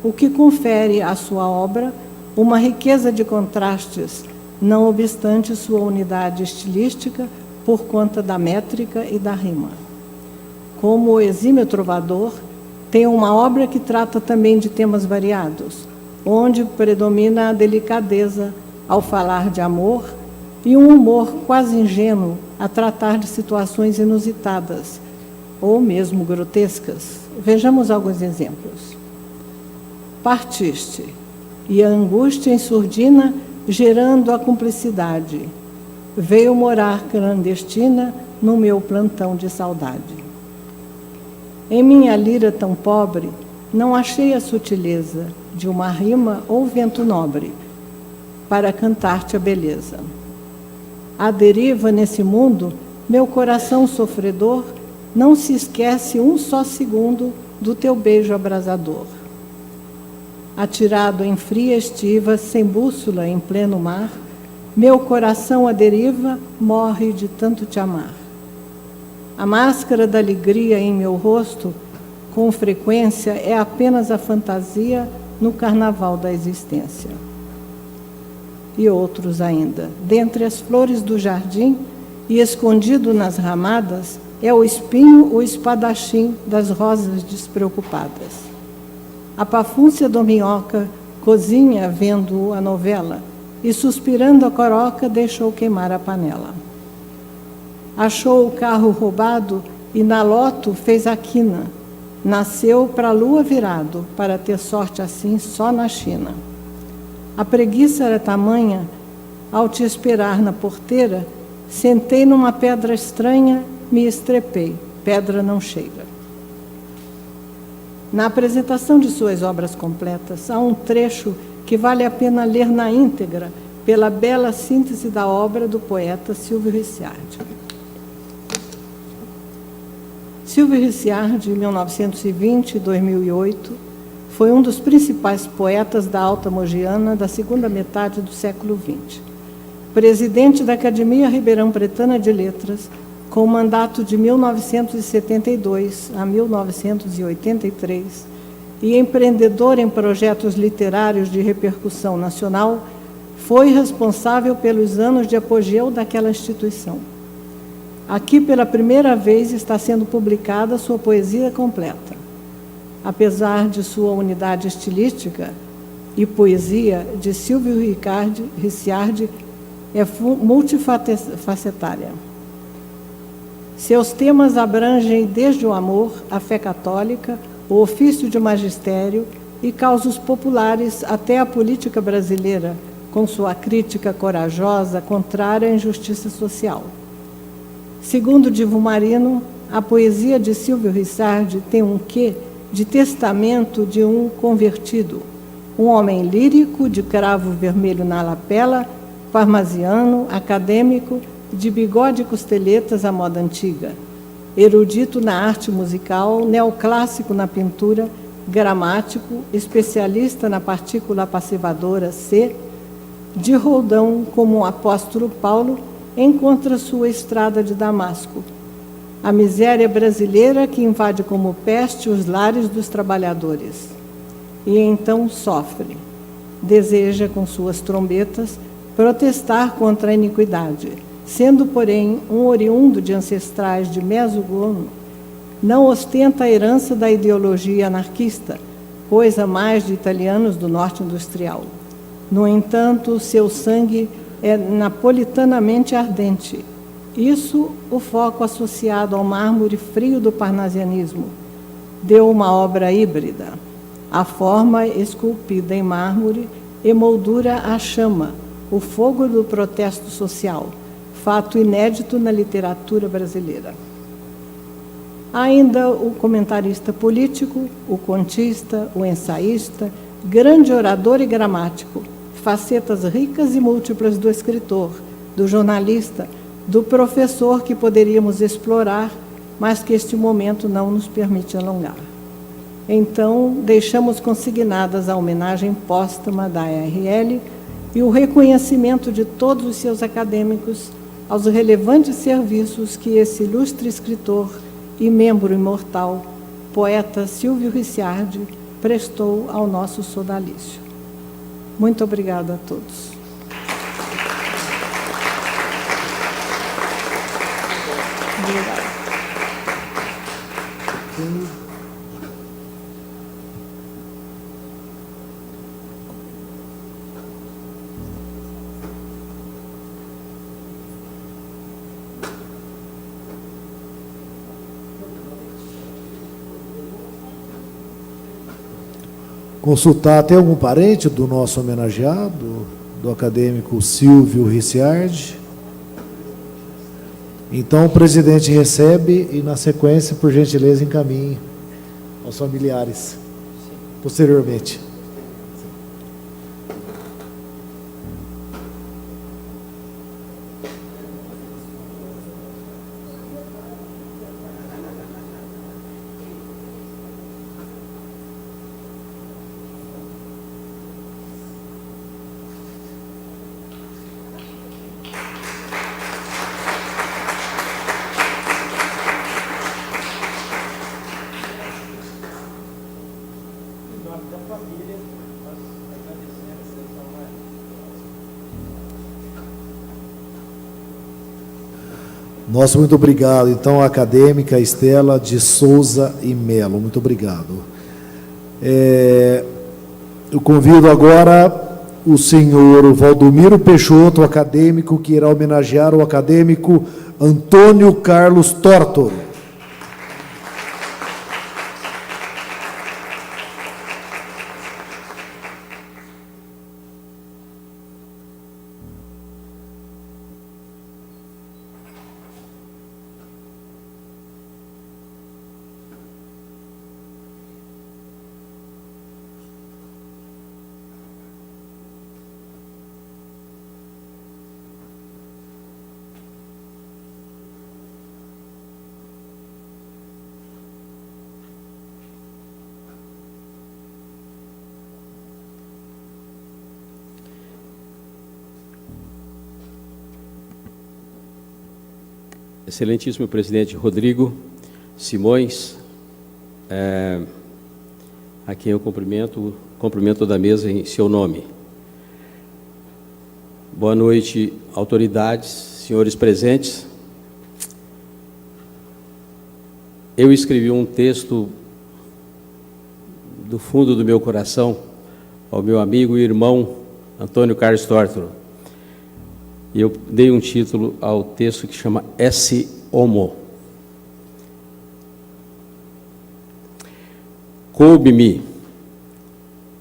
o que confere à sua obra uma riqueza de contrastes, não obstante sua unidade estilística, por conta da métrica e da rima. Como exímio trovador, tem uma obra que trata também de temas variados, onde predomina a delicadeza ao falar de amor e um humor quase ingênuo a tratar de situações inusitadas ou mesmo grotescas. Vejamos alguns exemplos. Partiste, e a angústia ensurdina gerando a cumplicidade. Veio morar clandestina no meu plantão de saudade. Em minha lira tão pobre, não achei a sutileza de uma rima ou vento nobre para cantar-te a beleza. À deriva nesse mundo, meu coração sofredor não se esquece um só segundo do teu beijo abrasador. Atirado em fria estiva, sem bússola em pleno mar, meu coração à deriva morre de tanto te amar. A máscara da alegria em meu rosto, com frequência, é apenas a fantasia no carnaval da existência. E outros ainda. Dentre as flores do jardim e escondido nas ramadas, é o espinho ou espadachim das rosas despreocupadas. A pafúncia do minhoca cozinha vendo a novela e, suspirando a coroca, deixou queimar a panela. Achou o carro roubado e na loto fez a quina. Nasceu para a lua virado, para ter sorte assim só na China. A preguiça era tamanha, ao te esperar na porteira, sentei numa pedra estranha, me estrepei, pedra não cheira. Na apresentação de suas obras completas, há um trecho que vale a pena ler na íntegra, pela bela síntese da obra do poeta Silvio Ricciardi. Silvio Ricciardi, 1920 e 2008, foi um dos principais poetas da Alta Mogiana da segunda metade do século XX. Presidente da Academia Ribeirão Pretana de Letras, com o mandato de 1972 a 1983, e empreendedor em projetos literários de repercussão nacional, foi responsável pelos anos de apogeu daquela instituição. Aqui, pela primeira vez, está sendo publicada sua poesia completa. Apesar de sua unidade estilística e poesia de Silvio Ricciardi é multifacetária. Seus temas abrangem desde o amor, a fé católica, o ofício de magistério e causos populares até a política brasileira, com sua crítica corajosa contrária à injustiça social. Segundo Divo Marino, a poesia de Silvio Ricciardi tem um quê de testamento de um convertido, um homem lírico de cravo vermelho na lapela, parmasiano, acadêmico, de bigode e costeletas à moda antiga, erudito na arte musical, neoclássico na pintura, gramático, especialista na partícula passivadora C, de Roldão como o apóstolo Paulo, encontra sua estrada de Damasco, a miséria brasileira que invade como peste os lares dos trabalhadores. E então sofre, deseja com suas trombetas protestar contra a iniquidade, sendo, porém, um oriundo de ancestrais de Mesogono, não ostenta a herança da ideologia anarquista, coisa mais de italianos do norte industrial. No entanto, seu sangue é napolitanamente ardente. Isso, o foco associado ao mármore frio do parnasianismo, deu uma obra híbrida. A forma esculpida em mármore emoldura a chama, o fogo do protesto social, fato inédito na literatura brasileira. Ainda o comentarista político, o contista, o ensaísta, grande orador e gramático, facetas ricas e múltiplas do escritor, do jornalista, do professor que poderíamos explorar, mas que este momento não nos permite alongar. Então, deixamos consignadas a homenagem póstuma da ARL e o reconhecimento de todos os seus acadêmicos aos relevantes serviços que esse ilustre escritor e membro imortal, poeta Silvio Ricciardi, prestou ao nosso sodalício. Muito obrigada a todos. Obrigada. Consultar, tem algum parente do nosso homenageado, do acadêmico Silvio Ricciardi? Então, o presidente recebe e, na sequência, por gentileza, encaminhe aos familiares, posteriormente. Nosso muito obrigado. Então, a acadêmica Estela de Souza e Melo. Muito obrigado. Eu convido agora o senhor Valdomiro Peixoto, acadêmico, que irá homenagear o acadêmico Antônio Carlos Tórtoro. Excelentíssimo presidente Rodrigo Simões, a quem eu cumprimento da mesa em seu nome. Boa noite, autoridades, senhores presentes. Eu escrevi um texto do fundo do meu coração ao meu amigo e irmão Antônio Carlos Tórtoro. E eu dei um título ao texto que chama Esse Homo. Coube-me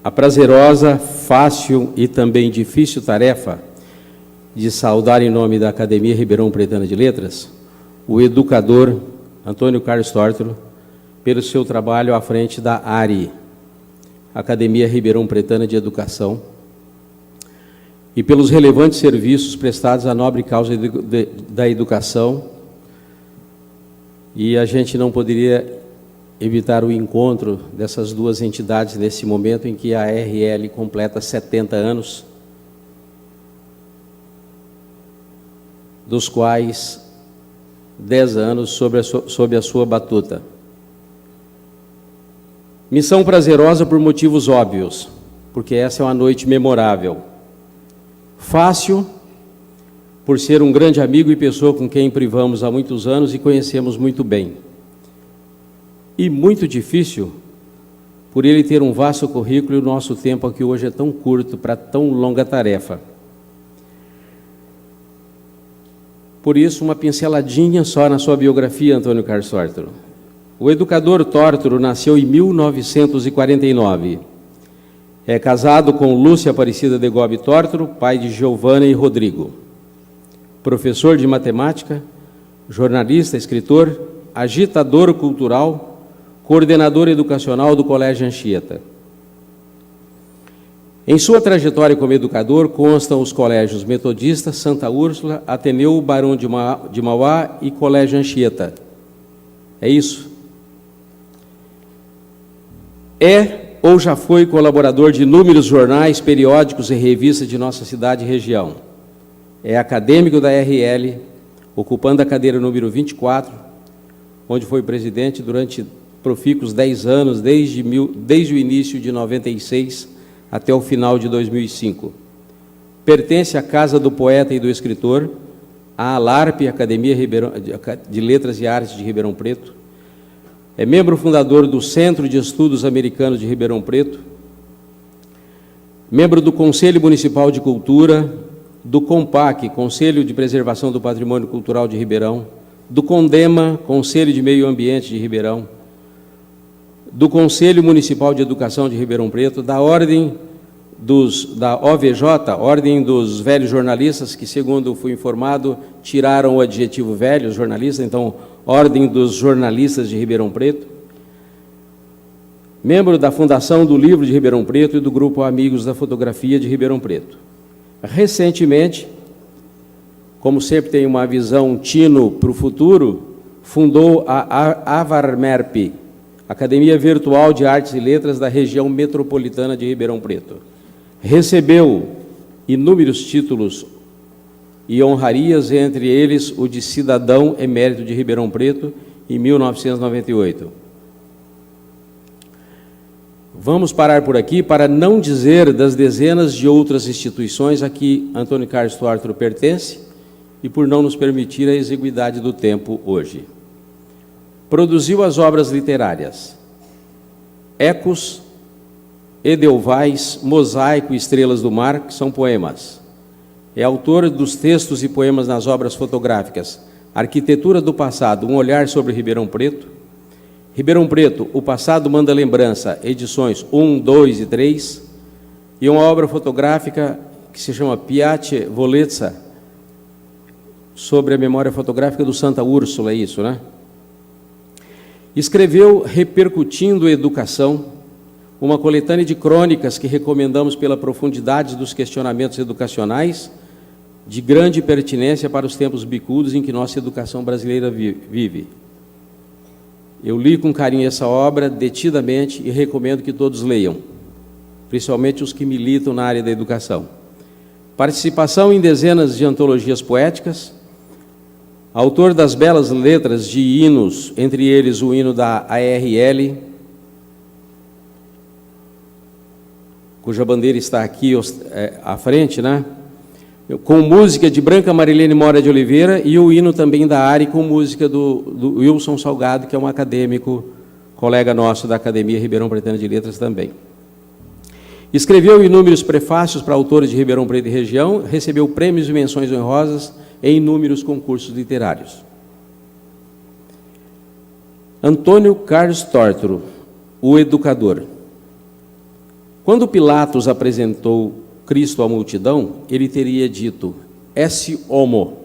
a prazerosa, fácil e também difícil tarefa de saudar em nome da Academia Ribeirão Pretana de Letras o educador Antônio Carlos Tórtoro pelo seu trabalho à frente da ARI, Academia Ribeirão Pretana de Educação, e pelos relevantes serviços prestados à nobre causa da educação. E a gente não poderia evitar o encontro dessas duas entidades nesse momento em que a RL completa 70 anos, dos quais 10 anos sob a sua batuta. Missão prazerosa por motivos óbvios, porque essa é uma noite memorável. Fácil, por ser um grande amigo e pessoa com quem privamos há muitos anos e conhecemos muito bem. E muito difícil, por ele ter um vasto currículo e o nosso tempo aqui hoje é tão curto para tão longa tarefa. Por isso, uma pinceladinha só na sua biografia, Antônio Carlos Tórtoro. O educador Tórtoro nasceu em 1949. É casado com Lúcia Aparecida de Gobi Tórtoro, pai de Giovana e Rodrigo. Professor de matemática, jornalista, escritor, agitador cultural, coordenador educacional do Colégio Anchieta. Em sua trajetória como educador constam os colégios Metodista, Santa Úrsula, Ateneu, Barão de Mauá e Colégio Anchieta. É isso? Ou já foi colaborador de inúmeros jornais, periódicos e revistas de nossa cidade e região. É acadêmico da RL, ocupando a cadeira número 24, onde foi presidente durante profícuos 10 anos, desde o início de 96 até o final de 2005. Pertence à Casa do Poeta e do Escritor, a ALARP, Academia de Letras e Artes de Ribeirão Preto. É membro fundador do Centro de Estudos Americanos de Ribeirão Preto. Membro do Conselho Municipal de Cultura, do COMPAC, Conselho de Preservação do Patrimônio Cultural de Ribeirão, do CONDEMA, Conselho de Meio Ambiente de Ribeirão, do Conselho Municipal de Educação de Ribeirão Preto, da OVJ, Ordem dos Velhos Jornalistas, que, segundo fui informado, tiraram o adjetivo velho, jornalista, então, Ordem dos Jornalistas de Ribeirão Preto. Membro da Fundação do Livro de Ribeirão Preto e do Grupo Amigos da Fotografia de Ribeirão Preto. Recentemente, como sempre tem uma visão tino para o futuro, fundou a AVARMERP, Academia Virtual de Artes e Letras da região metropolitana de Ribeirão Preto. Recebeu inúmeros títulos e honrarias, entre eles o de Cidadão Emérito de Ribeirão Preto, em 1998. Vamos parar por aqui para não dizer das dezenas de outras instituições a que Antônio Carlos Tórtoro pertence e por não nos permitir a exiguidade do tempo hoje. Produziu as obras literárias Ecos, Edelweiss, Mosaico e Estrelas do Mar, que são poemas. É autor dos textos e poemas nas obras fotográficas Arquitetura do Passado, um olhar sobre Ribeirão Preto, Ribeirão Preto, O Passado Manda Lembrança, edições 1, 2 e 3, e uma obra fotográfica que se chama Piace Volezza, sobre a memória fotográfica do Santa Úrsula, é isso, né? Escreveu Repercutindo a Educação, uma coletânea de crônicas que recomendamos pela profundidade dos questionamentos educacionais, de grande pertinência para os tempos bicudos em que nossa educação brasileira vive. Eu li com carinho essa obra, detidamente, e recomendo que todos leiam, principalmente os que militam na área da educação. Participação em dezenas de antologias poéticas, autor das belas letras de hinos, entre eles o hino da ARL, cuja bandeira está aqui à frente, né? Com música de Branca Marilene Mora de Oliveira, e o hino também da ARE, com música do Wilson Salgado, que é um acadêmico, colega nosso da Academia Ribeirão Pretana de Letras também. Escreveu inúmeros prefácios para autores de Ribeirão Preto e região, recebeu prêmios e menções honrosas em inúmeros concursos literários. Antônio Carlos Tórtoro, o educador. Quando Pilatos apresentou Cristo à multidão, ele teria dito: esse homo,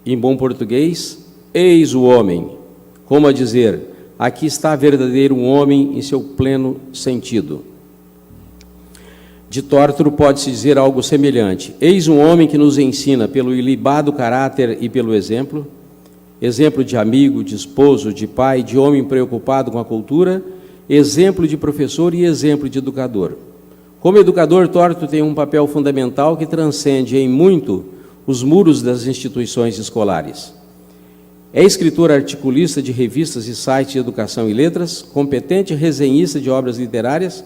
em bom português, eis o homem, como a dizer, aqui está verdadeiro um homem em seu pleno sentido. De Tórtoro pode-se dizer algo semelhante: eis um homem que nos ensina pelo ilibado caráter e pelo exemplo, exemplo de amigo, de esposo, de pai, de homem preocupado com a cultura, exemplo de professor e exemplo de educador. Como educador, Tórtoro tem um papel fundamental que transcende em muito os muros das instituições escolares. É escritor articulista de revistas e sites de educação e letras, competente resenhista de obras literárias,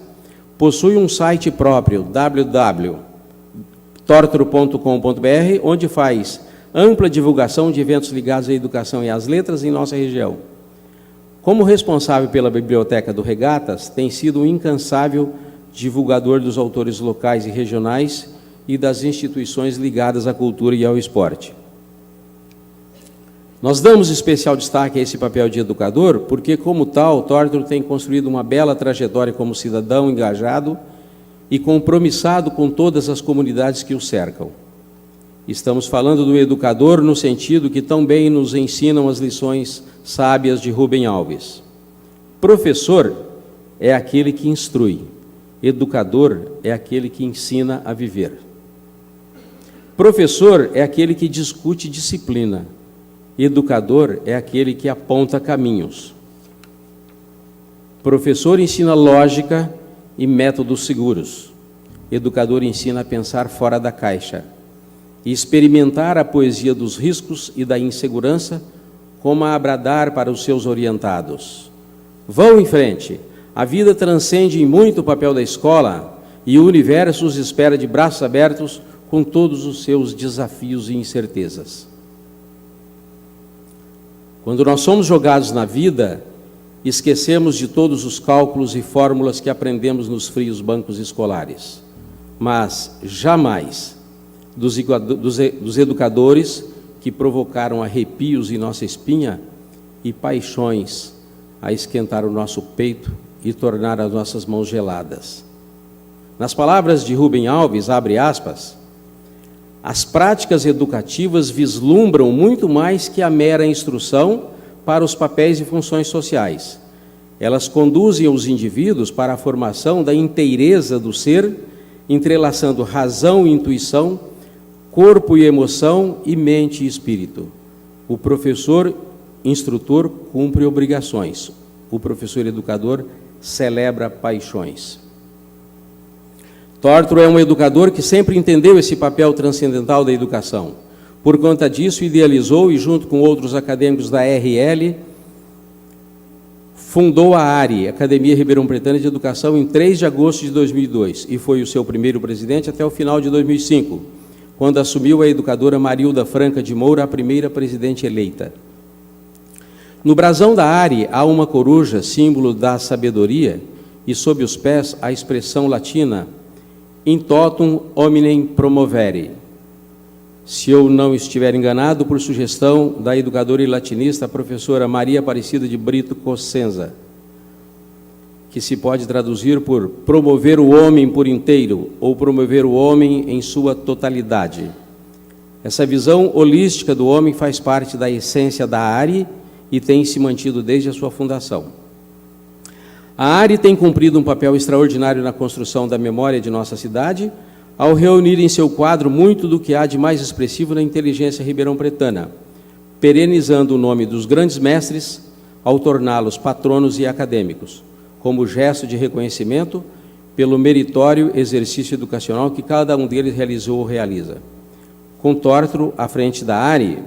possui um site próprio, www.tortoro.com.br, onde faz ampla divulgação de eventos ligados à educação e às letras em nossa região. Como responsável pela Biblioteca do Regatas, tem sido um incansável divulgador dos autores locais e regionais e das instituições ligadas à cultura e ao esporte. Nós damos especial destaque a esse papel de educador porque, como tal, Tórtoro tem construído uma bela trajetória como cidadão engajado e compromissado com todas as comunidades que o cercam. Estamos falando do educador no sentido que tão bem nos ensinam as lições sábias de Rubem Alves. Professor é aquele que instrui. Educador é aquele que ensina a viver. Professor é aquele que discute disciplina. Educador é aquele que aponta caminhos. Professor ensina lógica e métodos seguros. Educador ensina a pensar fora da caixa e experimentar a poesia dos riscos e da insegurança, como a bradar para os seus orientados: vão em frente. A vida transcende em muito o papel da escola e o universo os espera de braços abertos com todos os seus desafios e incertezas. Quando nós somos jogados na vida, esquecemos de todos os cálculos e fórmulas que aprendemos nos frios bancos escolares, mas jamais dos educadores que provocaram arrepios em nossa espinha e paixões a esquentar o nosso peito e tornar as nossas mãos geladas. Nas palavras de Rubem Alves, abre aspas, as práticas educativas vislumbram muito mais que a mera instrução para os papéis e funções sociais. Elas conduzem os indivíduos para a formação da inteireza do ser, entrelaçando razão e intuição, corpo e emoção e mente e espírito. O professor instrutor cumpre obrigações. O professor educador celebra paixões. Tortro é um educador que sempre entendeu esse papel transcendental da educação. Por conta disso, idealizou e, junto com outros acadêmicos da RL, fundou a ARI, Academia Ribeirão Pretana de Educação, em 3 de agosto de 2002, e foi o seu primeiro presidente até o final de 2005, quando assumiu a educadora Marilda Franca de Moura, a primeira presidente eleita. No brasão da ARI há uma coruja, símbolo da sabedoria, e sob os pés a expressão latina in totum hominem promovere. Se eu não estiver enganado, por sugestão da educadora e latinista, a professora Maria Aparecida de Brito Cossenza, que se pode traduzir por promover o homem por inteiro, ou promover o homem em sua totalidade. Essa visão holística do homem faz parte da essência da ARI e tem se mantido desde a sua fundação. A ARI tem cumprido um papel extraordinário na construção da memória de nossa cidade, ao reunir em seu quadro muito do que há de mais expressivo na inteligência ribeirão-pretana, perenizando o nome dos grandes mestres ao torná-los patronos e acadêmicos, como gesto de reconhecimento pelo meritório exercício educacional que cada um deles realizou ou realiza. Com Tortro à frente da ARI,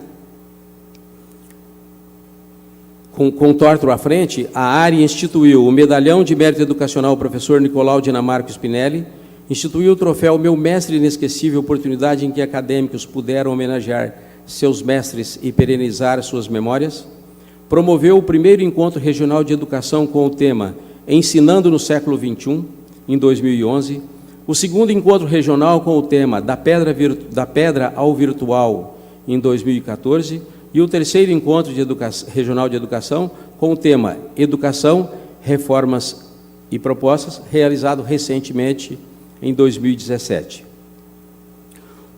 Com Tortro à frente, a ARI instituiu o Medalhão de Mérito Educacional ao professor Nicolau Dinamarco Spinelli, instituiu o troféu Meu Mestre Inesquecível, oportunidade em que acadêmicos puderam homenagear seus mestres e perenizar suas memórias, promoveu o primeiro encontro regional de educação com o tema Ensinando no Século XXI, em 2011, o segundo encontro regional com o tema Da Pedra ao Virtual, em 2014, e o terceiro encontro regional de educação com o tema Educação, Reformas e Propostas, realizado recentemente em 2017.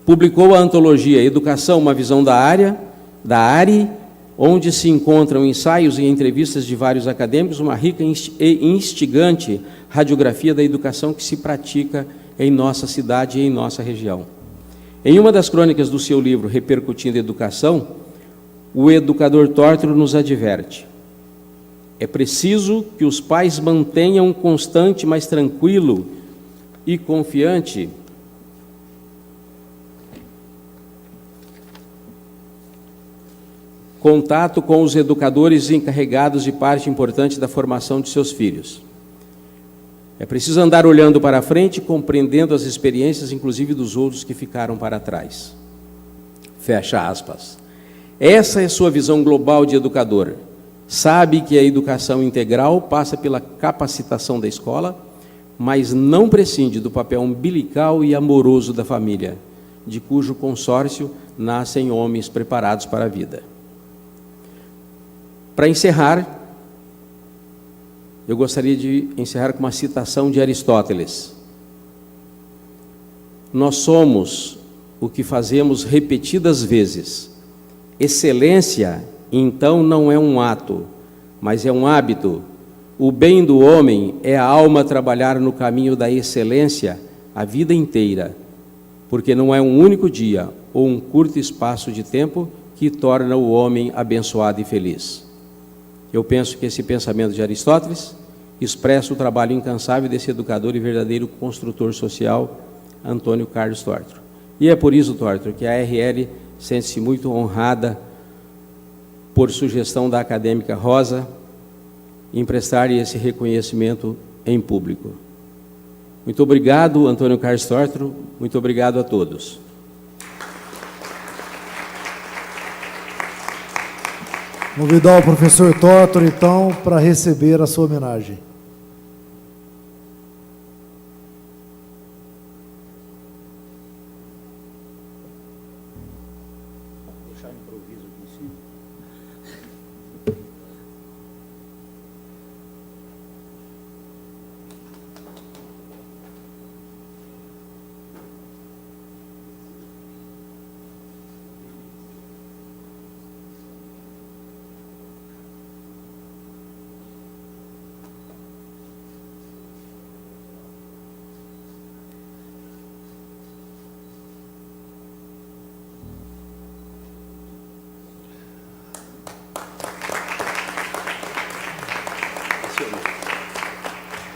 Publicou a antologia Educação, uma visão da ARI, onde se encontram ensaios e entrevistas de vários acadêmicos, uma rica e instigante radiografia da educação que se pratica em nossa cidade e em nossa região. Em uma das crônicas do seu livro Repercutindo a Educação, o educador Tortro nos adverte: é preciso que os pais mantenham um constante, mas tranquilo e confiante contato com os educadores encarregados de parte importante da formação de seus filhos. É preciso andar olhando para frente, compreendendo as experiências, inclusive dos outros que ficaram para trás. Fecha aspas. Essa é sua visão global de educador. Sabe que a educação integral passa pela capacitação da escola, mas não prescinde do papel umbilical e amoroso da família, de cujo consórcio nascem homens preparados para a vida. Para encerrar, eu gostaria de encerrar com uma citação de Aristóteles. Nós somos o que fazemos repetidas vezes. Excelência, então, não é um ato, mas é um hábito. O bem do homem é a alma trabalhar no caminho da excelência a vida inteira, porque não é um único dia ou um curto espaço de tempo que torna o homem abençoado e feliz. Eu penso que esse pensamento de Aristóteles expressa o trabalho incansável desse educador e verdadeiro construtor social, Antônio Carlos Tortro. E é por isso, Tortro, que a RL sente-se muito honrada por sugestão da acadêmica Rosa em prestar-lhe esse reconhecimento em público. Muito obrigado, Antônio Carlos Tortro, muito obrigado a todos. Convidar o professor Tórtoro, então, para receber a sua homenagem.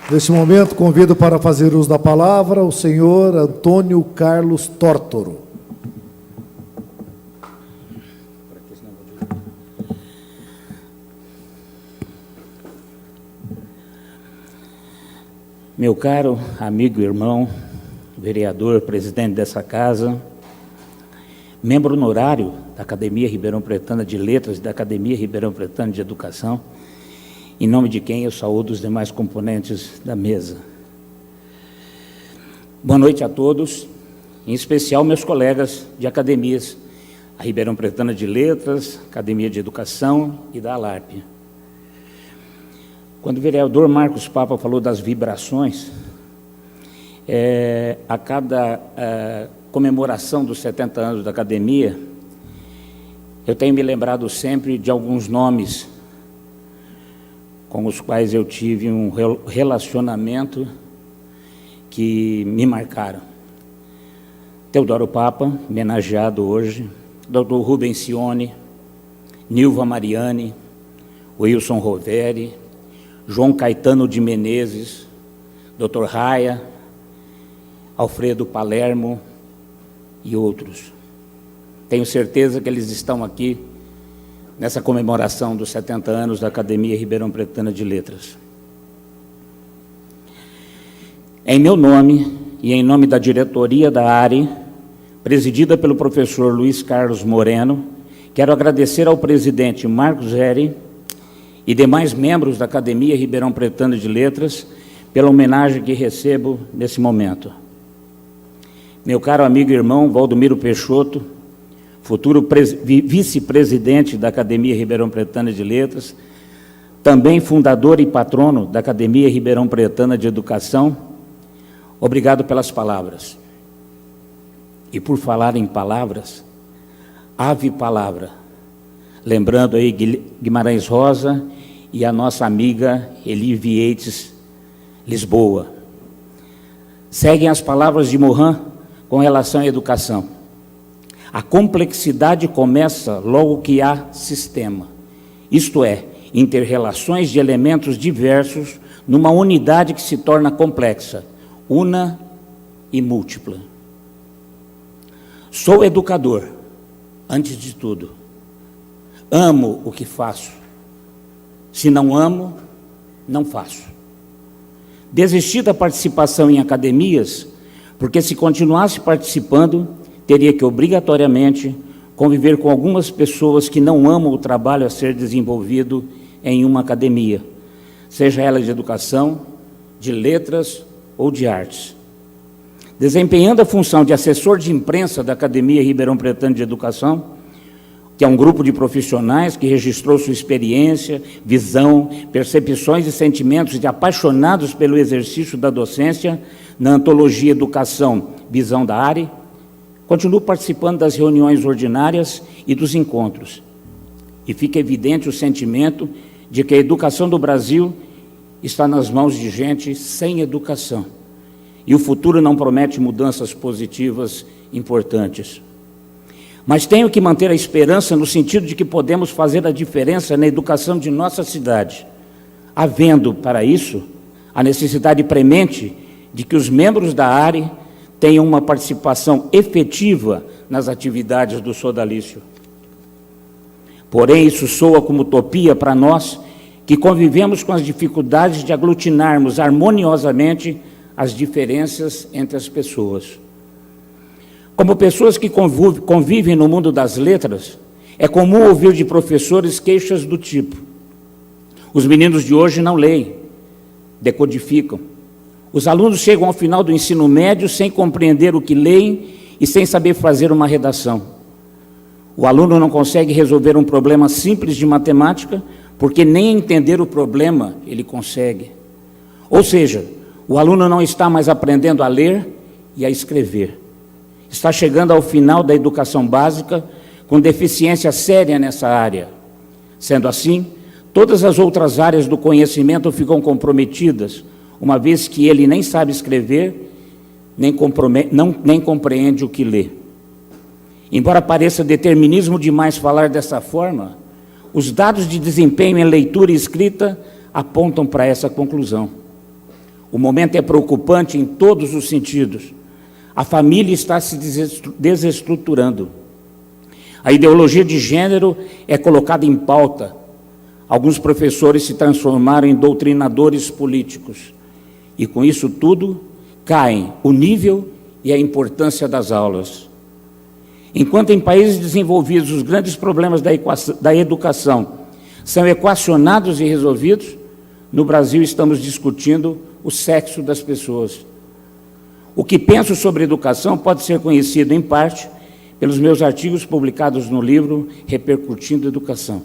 Neste momento, convido para fazer uso da palavra o senhor Antônio Carlos Tórtoro. Meu caro amigo e irmão, vereador, presidente dessa casa, membro honorário da Academia Ribeirão Pretana de Letras e da Academia Ribeirão Pretana de Educação, em nome de quem eu saúdo os demais componentes da mesa. Boa noite a todos, em especial meus colegas de academias, a Ribeirão Pretana de Letras, Academia de Educação e da ALARP. Quando o vereador Marcos Papa falou das vibrações, a cada comemoração dos 70 anos da academia, eu tenho me lembrado sempre de alguns nomes com os quais eu tive um relacionamento que me marcaram. Teodoro Papa, homenageado hoje, Dr. Rubens Cione, Nilva Mariani, Wilson Roveri, João Caetano de Menezes, Dr. Raia, Alfredo Palermo e outros. Tenho certeza que eles estão aqui nessa comemoração dos 70 anos da Academia Ribeirão Pretana de Letras. Em meu nome e em nome da diretoria da ARE, presidida pelo professor Luiz Carlos Moreno, quero agradecer ao presidente Marcos Zeri e demais membros da Academia Ribeirão Pretana de Letras pela homenagem que recebo nesse momento. Meu caro amigo e irmão Valdomiro Peixoto, futuro vice-presidente da Academia Ribeirão Pretana de Letras, também fundador e patrono da Academia Ribeirão Pretana de Educação, obrigado pelas palavras. E por falar em palavras, ave palavra, lembrando aí Guimarães Rosa e a nossa amiga Eli Vietes Lisboa. Seguem as palavras de Morin com relação à educação. A complexidade começa logo que há sistema, isto é, inter-relações de elementos diversos numa unidade que se torna complexa, una e múltipla. Sou educador, antes de tudo. Amo o que faço. Se não amo, não faço. Desisti da participação em academias, porque se continuasse participando, teria que obrigatoriamente conviver com algumas pessoas que não amam o trabalho a ser desenvolvido em uma academia, seja ela de educação, de letras ou de artes. Desempenhando a função de assessor de imprensa da Academia Ribeirão Pretana de Educação, que é um grupo de profissionais que registrou sua experiência, visão, percepções e sentimentos de apaixonados pelo exercício da docência na antologia Educação, Visão da ARE, continuo participando das reuniões ordinárias e dos encontros. E fica evidente o sentimento de que a educação do Brasil está nas mãos de gente sem educação. E o futuro não promete mudanças positivas importantes. Mas tenho que manter a esperança no sentido de que podemos fazer a diferença na educação de nossa cidade, havendo, para isso, a necessidade premente de que os membros da ARE tenham uma participação efetiva nas atividades do sodalício. Porém, isso soa como utopia para nós, que convivemos com as dificuldades de aglutinarmos harmoniosamente as diferenças entre as pessoas. Como pessoas que convivem no mundo das letras, É comum ouvir de professores queixas do tipo: os meninos de hoje não leem, decodificam. Os alunos chegam ao final do ensino médio sem compreender o que leem e sem saber fazer uma redação. O aluno não consegue resolver um problema simples de matemática porque nem entender o problema ele consegue. Ou seja, o aluno não está mais aprendendo a ler e a escrever. Está chegando ao final da educação básica com deficiência séria nessa área. Sendo assim, todas as outras áreas do conhecimento ficam comprometidas, uma vez que ele nem sabe escrever, nem compreende o que lê. Embora pareça determinismo demais falar dessa forma, os dados de desempenho em leitura e escrita apontam para essa conclusão. O momento é preocupante em todos os sentidos. A família está se desestruturando. A ideologia de gênero é colocada em pauta. Alguns professores se transformaram em doutrinadores políticos. E com isso tudo, caem o nível e a importância das aulas. Enquanto em países desenvolvidos os grandes problemas da educação são equacionados e resolvidos, no Brasil estamos discutindo o sexo das pessoas. O que penso sobre educação pode ser conhecido, em parte, pelos meus artigos publicados no livro Repercutindo Educação.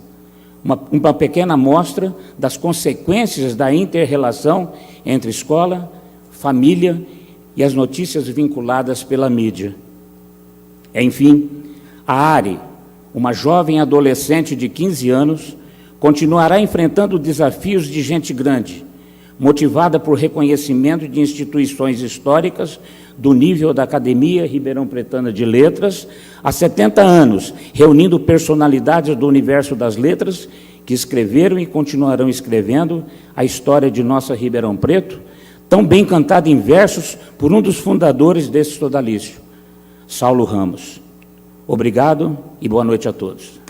Uma pequena amostra das consequências da inter-relação entre escola, família e as notícias vinculadas pela mídia. Enfim, a Ari, uma jovem adolescente de 15 anos, continuará enfrentando desafios de gente grande, motivada por reconhecimento de instituições históricas do nível da Academia Ribeirão Pretana de Letras, há 70 anos, reunindo personalidades do universo das letras que escreveram e continuarão escrevendo a história de nossa Ribeirão Preto, tão bem cantada em versos por um dos fundadores desse sodalício, Saulo Ramos. Obrigado e boa noite a todos.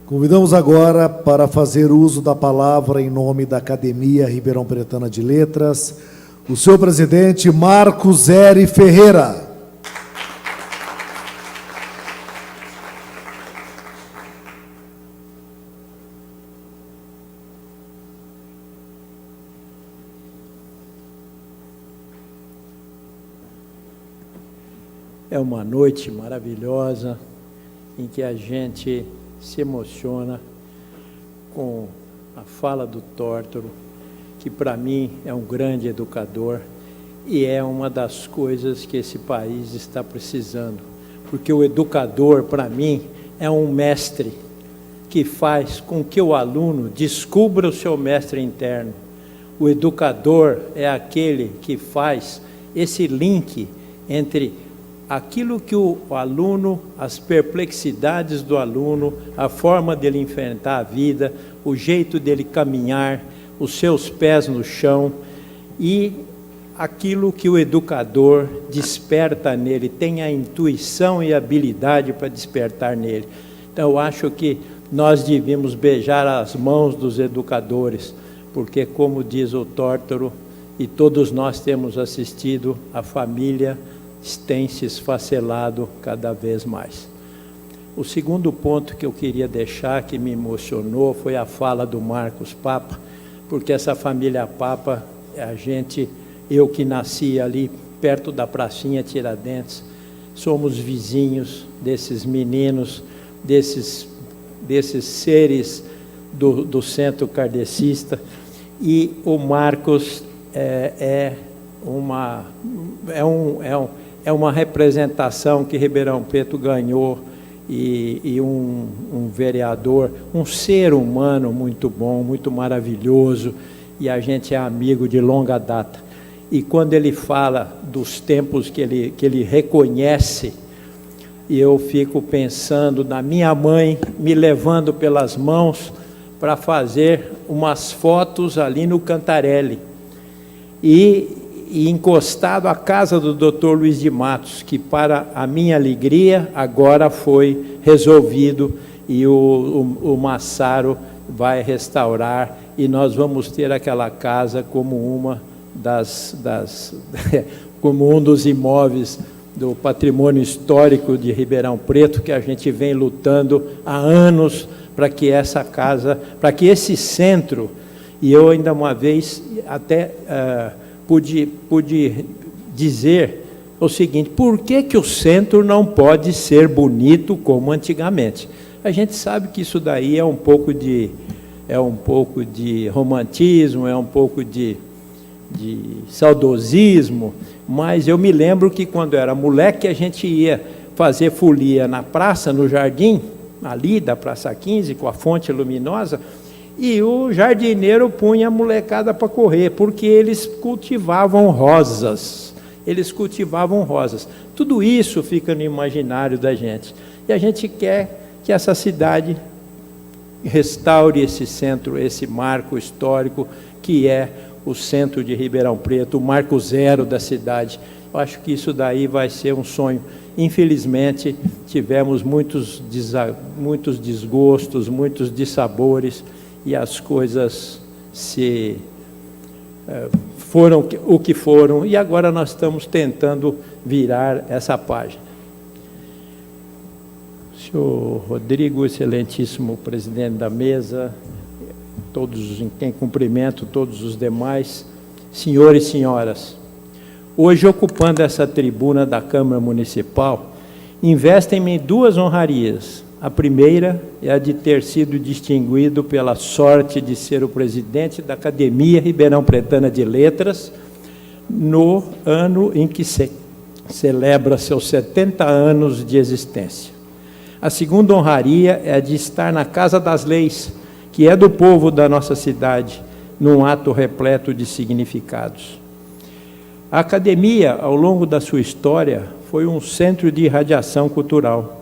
Convidamos agora para fazer uso da palavra em nome da Academia Ribeirão Pretana de Letras, o senhor presidente Marcos Eri Ferreira. É uma noite maravilhosa em que a gente se emociona com a fala do Tórtoro, que para mim é um grande educador e é uma das coisas que esse país está precisando, porque o educador, para mim, é um mestre que faz com que o aluno descubra o seu mestre interno. O educador é aquele que faz esse link entre aquilo que o aluno, as perplexidades do aluno, a forma dele enfrentar a vida, o jeito dele caminhar, os seus pés no chão, e aquilo que o educador desperta nele, tem a intuição e a habilidade para despertar nele. Então, eu acho que nós devíamos beijar as mãos dos educadores, porque, como diz o Tórtoro, e todos nós temos assistido, a família tem se esfacelado cada vez mais. O segundo ponto que eu queria deixar, que me emocionou, foi a fala do Marcos Papa, porque essa família Papa, eu que nasci ali perto da pracinha Tiradentes, somos vizinhos desses meninos, desses seres do centro kardecista, e o Marcos é uma representação que Ribeirão Preto ganhou, e um vereador, um ser humano muito bom, muito maravilhoso, e a gente é amigo de longa data. e quando ele fala dos tempos que ele reconhece, e eu fico pensando na minha mãe me levando pelas mãos para fazer umas fotos ali no Cantarelli, e encostado à casa do Dr. Luiz de Matos, que, para a minha alegria, agora foi resolvido, e o Massaro vai restaurar, e nós vamos ter aquela casa como uma como um dos imóveis do patrimônio histórico de Ribeirão Preto, que a gente vem lutando há anos para que essa casa, para que esse centro, e eu ainda uma vez até pude dizer o seguinte: por que o centro não pode ser bonito como antigamente? A gente sabe que isso daí é um pouco de romantismo, é um pouco de saudosismo, mas eu me lembro que quando eu era moleque a gente ia fazer folia na praça, no jardim, ali da Praça 15, com a fonte luminosa, e o jardineiro punha a molecada para correr, porque eles cultivavam rosas. Tudo isso fica no imaginário da gente. E a gente quer que essa cidade restaure esse centro, esse marco histórico, que é o centro de Ribeirão Preto, o marco zero da cidade. Eu acho que isso daí vai ser um sonho. Infelizmente, tivemos muitos desgostos, muitos dissabores, e as coisas foram o que foram, e agora nós estamos tentando virar essa página. Senhor Rodrigo, excelentíssimo presidente da mesa, todos em quem cumprimento, todos os demais, senhores e senhoras, hoje, ocupando essa tribuna da Câmara Municipal, investem-me em duas honrarias. A primeira é a de ter sido distinguido pela sorte de ser o presidente da Academia Ribeirão Pretana de Letras, no ano em que celebra seus 70 anos de existência. A segunda honraria é a de estar na Casa das Leis, que é do povo da nossa cidade, num ato repleto de significados. A Academia, ao longo da sua história, foi um centro de irradiação cultural.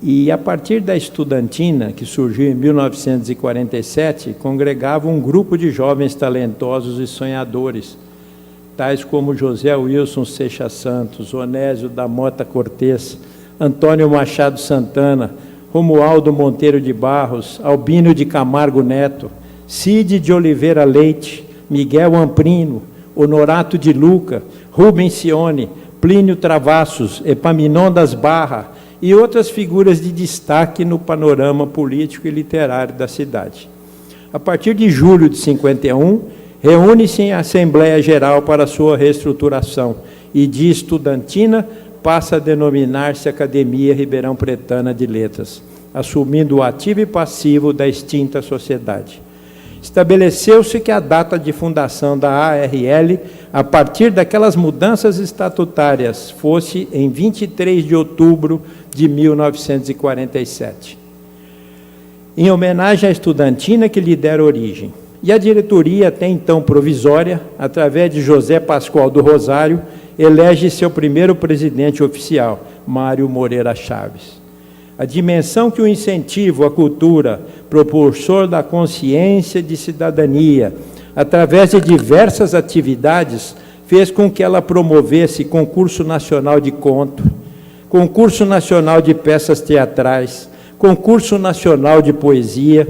E, a partir da Estudantina, que surgiu em 1947, congregava um grupo de jovens talentosos e sonhadores, tais como José Wilson Seixas Santos, Onésio da Mota Cortês, Antônio Machado Santana, Romualdo Monteiro de Barros, Albino de Camargo Neto, Cide de Oliveira Leite, Miguel Amprino, Honorato de Luca, Rubens Cione, Plínio Travassos, Epaminondas Barra e outras figuras de destaque no panorama político e literário da cidade. A partir de julho de 51, reúne-se em Assembleia Geral para sua reestruturação e, de Estudantina, passa a denominar-se Academia Ribeirão Pretana de Letras, assumindo o ativo e passivo da extinta sociedade. Estabeleceu-se que a data de fundação da ARL, a partir daquelas mudanças estatutárias, fosse em 23 de outubro de 1947. Em homenagem à Estudantina que lhe dera origem. E a diretoria, até então provisória, através de José Pascoal do Rosário, elege seu primeiro presidente oficial, Mário Moreira Chaves. A dimensão que o incentivo à cultura, propulsor da consciência de cidadania, através de diversas atividades, fez com que ela promovesse concurso nacional de conto, concurso nacional de peças teatrais, concurso nacional de poesia,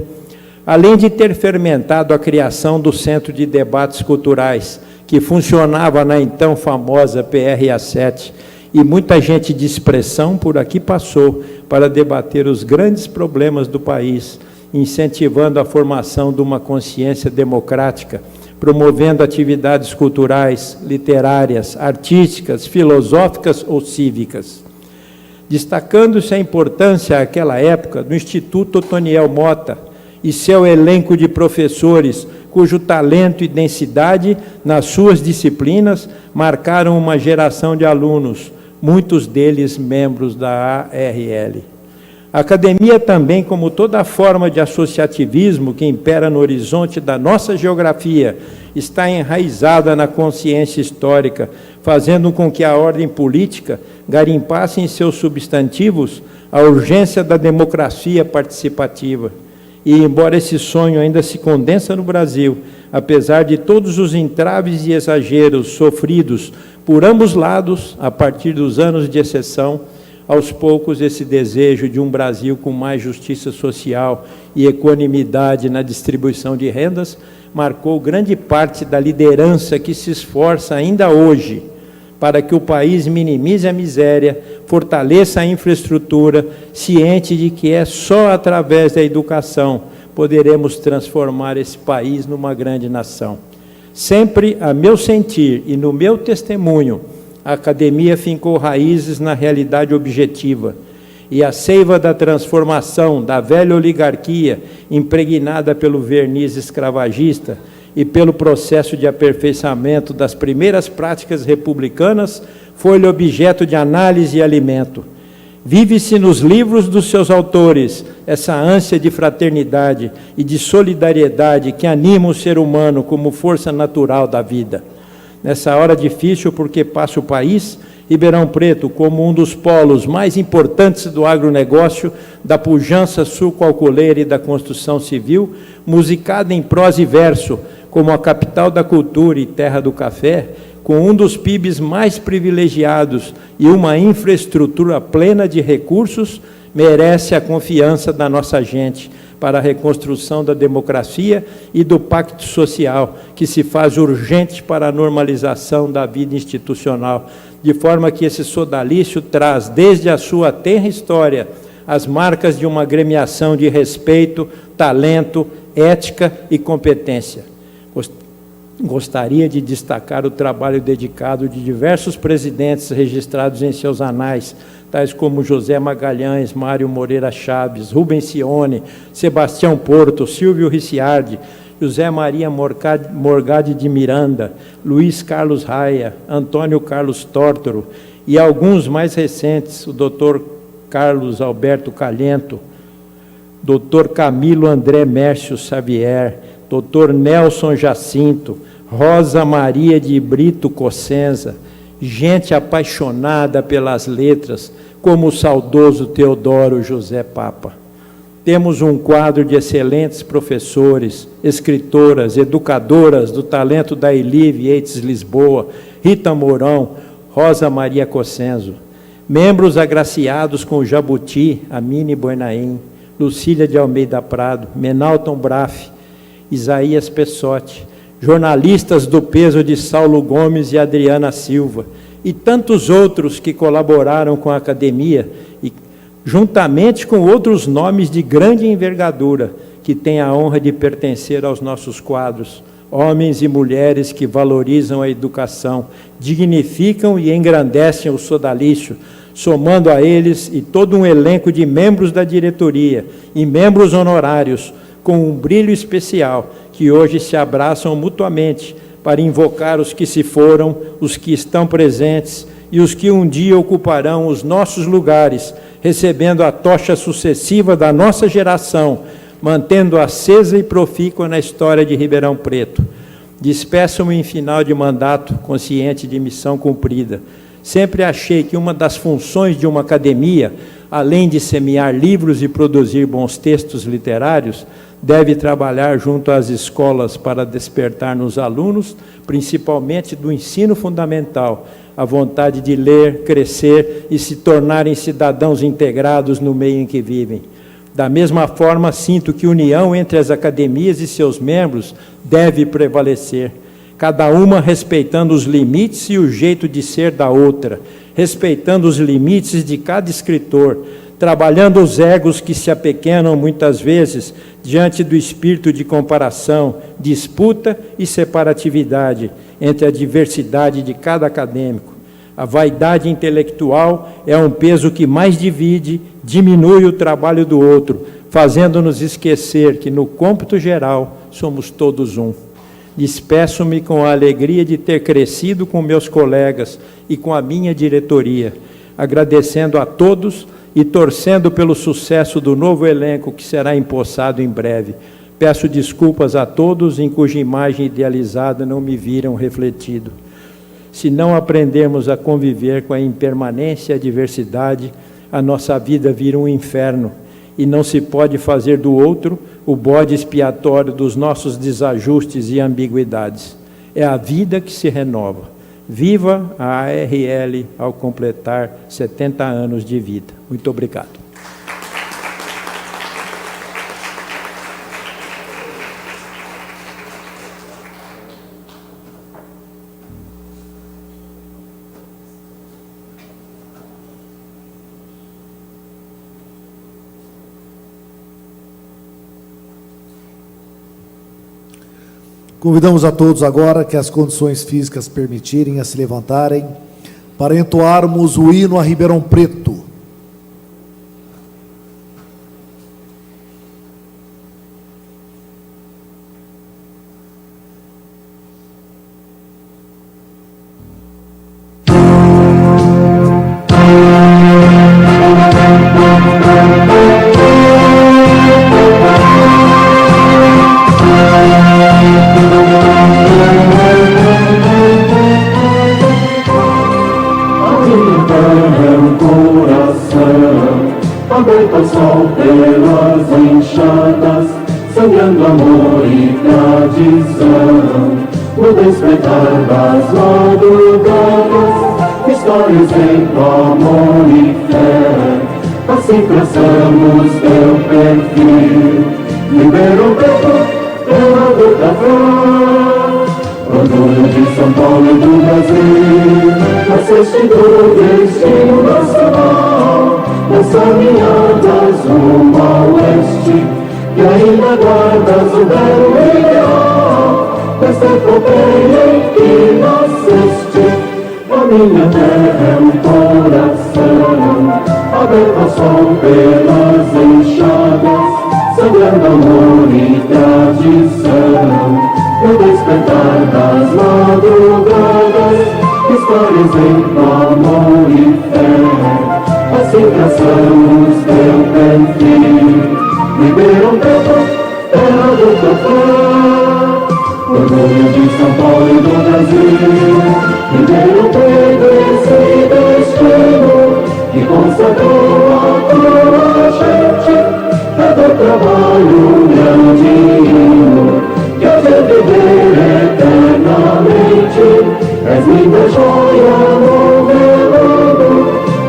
além de ter fermentado a criação do Centro de Debates Culturais, que funcionava na então famosa PRA7, e muita gente de expressão por aqui passou para debater os grandes problemas do país, incentivando a formação de uma consciência democrática, promovendo atividades culturais, literárias, artísticas, filosóficas ou cívicas. Destacando-se a importância, àquela época, do Instituto Otoniel Mota e seu elenco de professores, cujo talento e densidade nas suas disciplinas marcaram uma geração de alunos, muitos deles membros da ARL. A academia também, como toda forma de associativismo que impera no horizonte da nossa geografia, está enraizada na consciência histórica, fazendo com que a ordem política garimpasse em seus substantivos a urgência da democracia participativa. E, embora esse sonho ainda se condensa no Brasil, apesar de todos os entraves e exageros sofridos por ambos lados, a partir dos anos de exceção, aos poucos esse desejo de um Brasil com mais justiça social e equanimidade na distribuição de rendas marcou grande parte da liderança que se esforça ainda hoje para que o país minimize a miséria, fortaleça a infraestrutura, ciente de que é só através da educação poderemos transformar esse país numa grande nação. Sempre, a meu sentir e no meu testemunho, a academia fincou raízes na realidade objetiva, e a seiva da transformação da velha oligarquia, impregnada pelo verniz escravagista e pelo processo de aperfeiçoamento das primeiras práticas republicanas, foi-lhe objeto de análise e alimento. Vive-se nos livros dos seus autores essa ânsia de fraternidade e de solidariedade que anima o ser humano como força natural da vida. Nessa hora difícil porque passa o país, Ribeirão Preto, como um dos polos mais importantes do agronegócio, da pujança sucroalcooleira e da construção civil, musicada em prosa e verso, como a capital da cultura e terra do café, com um dos PIBs mais privilegiados e uma infraestrutura plena de recursos, merece a confiança da nossa gente para a reconstrução da democracia e do pacto social, que se faz urgente para a normalização da vida institucional, de forma que esse sodalício traz, desde a sua tenra história, as marcas de uma agremiação de respeito, talento, ética e competência. Gostaria de destacar o trabalho dedicado de diversos presidentes registrados em seus anais, tais como José Magalhães, Mário Moreira Chaves, Rubens Cione, Sebastião Porto, Silvio Ricciardi, José Maria Morgade de Miranda, Luiz Carlos Raia, Antônio Carlos Tórtoro, e alguns mais recentes, o Dr. Carlos Alberto Calhento, Dr. Camilo André Mércio Xavier, Dr. Nelson Jacinto, Rosa Maria de Brito Cossenza, gente apaixonada pelas letras, como o saudoso Teodoro José Papa. Temos um quadro de excelentes professores, escritoras, educadoras do talento da Elive Eites Lisboa, Rita Mourão, Rosa Maria Cossenzo, membros agraciados com o Jabuti, Amine Boinaim, Lucília de Almeida Prado, Menalton Braff, Isaías Pessotti, jornalistas do peso de Saulo Gomes e Adriana Silva, e tantos outros que colaboraram com a academia, e juntamente com outros nomes de grande envergadura, que têm a honra de pertencer aos nossos quadros, homens e mulheres que valorizam a educação, dignificam e engrandecem o sodalício, somando a eles e todo um elenco de membros da diretoria e membros honorários, com um brilho especial, que hoje se abraçam mutuamente para invocar os que se foram, os que estão presentes e os que um dia ocuparão os nossos lugares, recebendo a tocha sucessiva da nossa geração, mantendo acesa e profícua na história de Ribeirão Preto. Despeço-me em final de mandato, consciente de missão cumprida. Sempre achei que uma das funções de uma academia, além de semear livros e produzir bons textos literários, deve trabalhar junto às escolas para despertar nos alunos, principalmente do ensino fundamental, a vontade de ler, crescer e se tornarem cidadãos integrados no meio em que vivem. Da mesma forma, sinto que união entre as academias e seus membros deve prevalecer, cada uma respeitando os limites e o jeito de ser da outra, respeitando os limites de cada escritor, trabalhando os egos que se apequenam muitas vezes diante do espírito de comparação, disputa e separatividade entre a diversidade de cada acadêmico. A vaidade intelectual é um peso que mais divide, diminui o trabalho do outro, fazendo-nos esquecer que, no cômputo geral, somos todos um. Despeço-me com a alegria de ter crescido com meus colegas e com a minha diretoria, agradecendo a todos e torcendo pelo sucesso do novo elenco que será empossado em breve. Peço desculpas a todos em cuja imagem idealizada não me viram refletido. Se não aprendermos a conviver com a impermanência e a diversidade, a nossa vida vira um inferno, e não se pode fazer do outro o bode expiatório dos nossos desajustes e ambiguidades. É a vida que se renova. Viva a ARL ao completar 70 anos de vida. Muito obrigado. Convidamos a todos agora, que as condições físicas permitirem, a se levantarem, para entoarmos o hino a Ribeirão Preto. Aberto ao sol pelas enxadas, sangrando amor e tradição. No despertar das madrugadas, histórias entre amor e fé. Assim traçamos teu perfil, Ribeirão Preto, terra do café. Orgulho de São Paulo e do Brasil, nasceste do destino nacional. Das caminhadas rumo ao oeste, e ainda guardas o belo ideal desta epopeia em que nasceste. A minha terra é um coração aberto ao sol pelas enxadas, sangrando amor e tradição. No despertar das madrugadas, histórias entre amor e fé. Assim traçamos teu perfil, Ribeirão Preto, terra do café. Orgulho de São Paulo e do Brasil, Ribeirão Preto, esse destino que consagrou a tua gente. É do trabalho um grande hino que há de viver eternamente. És linda joia no redondo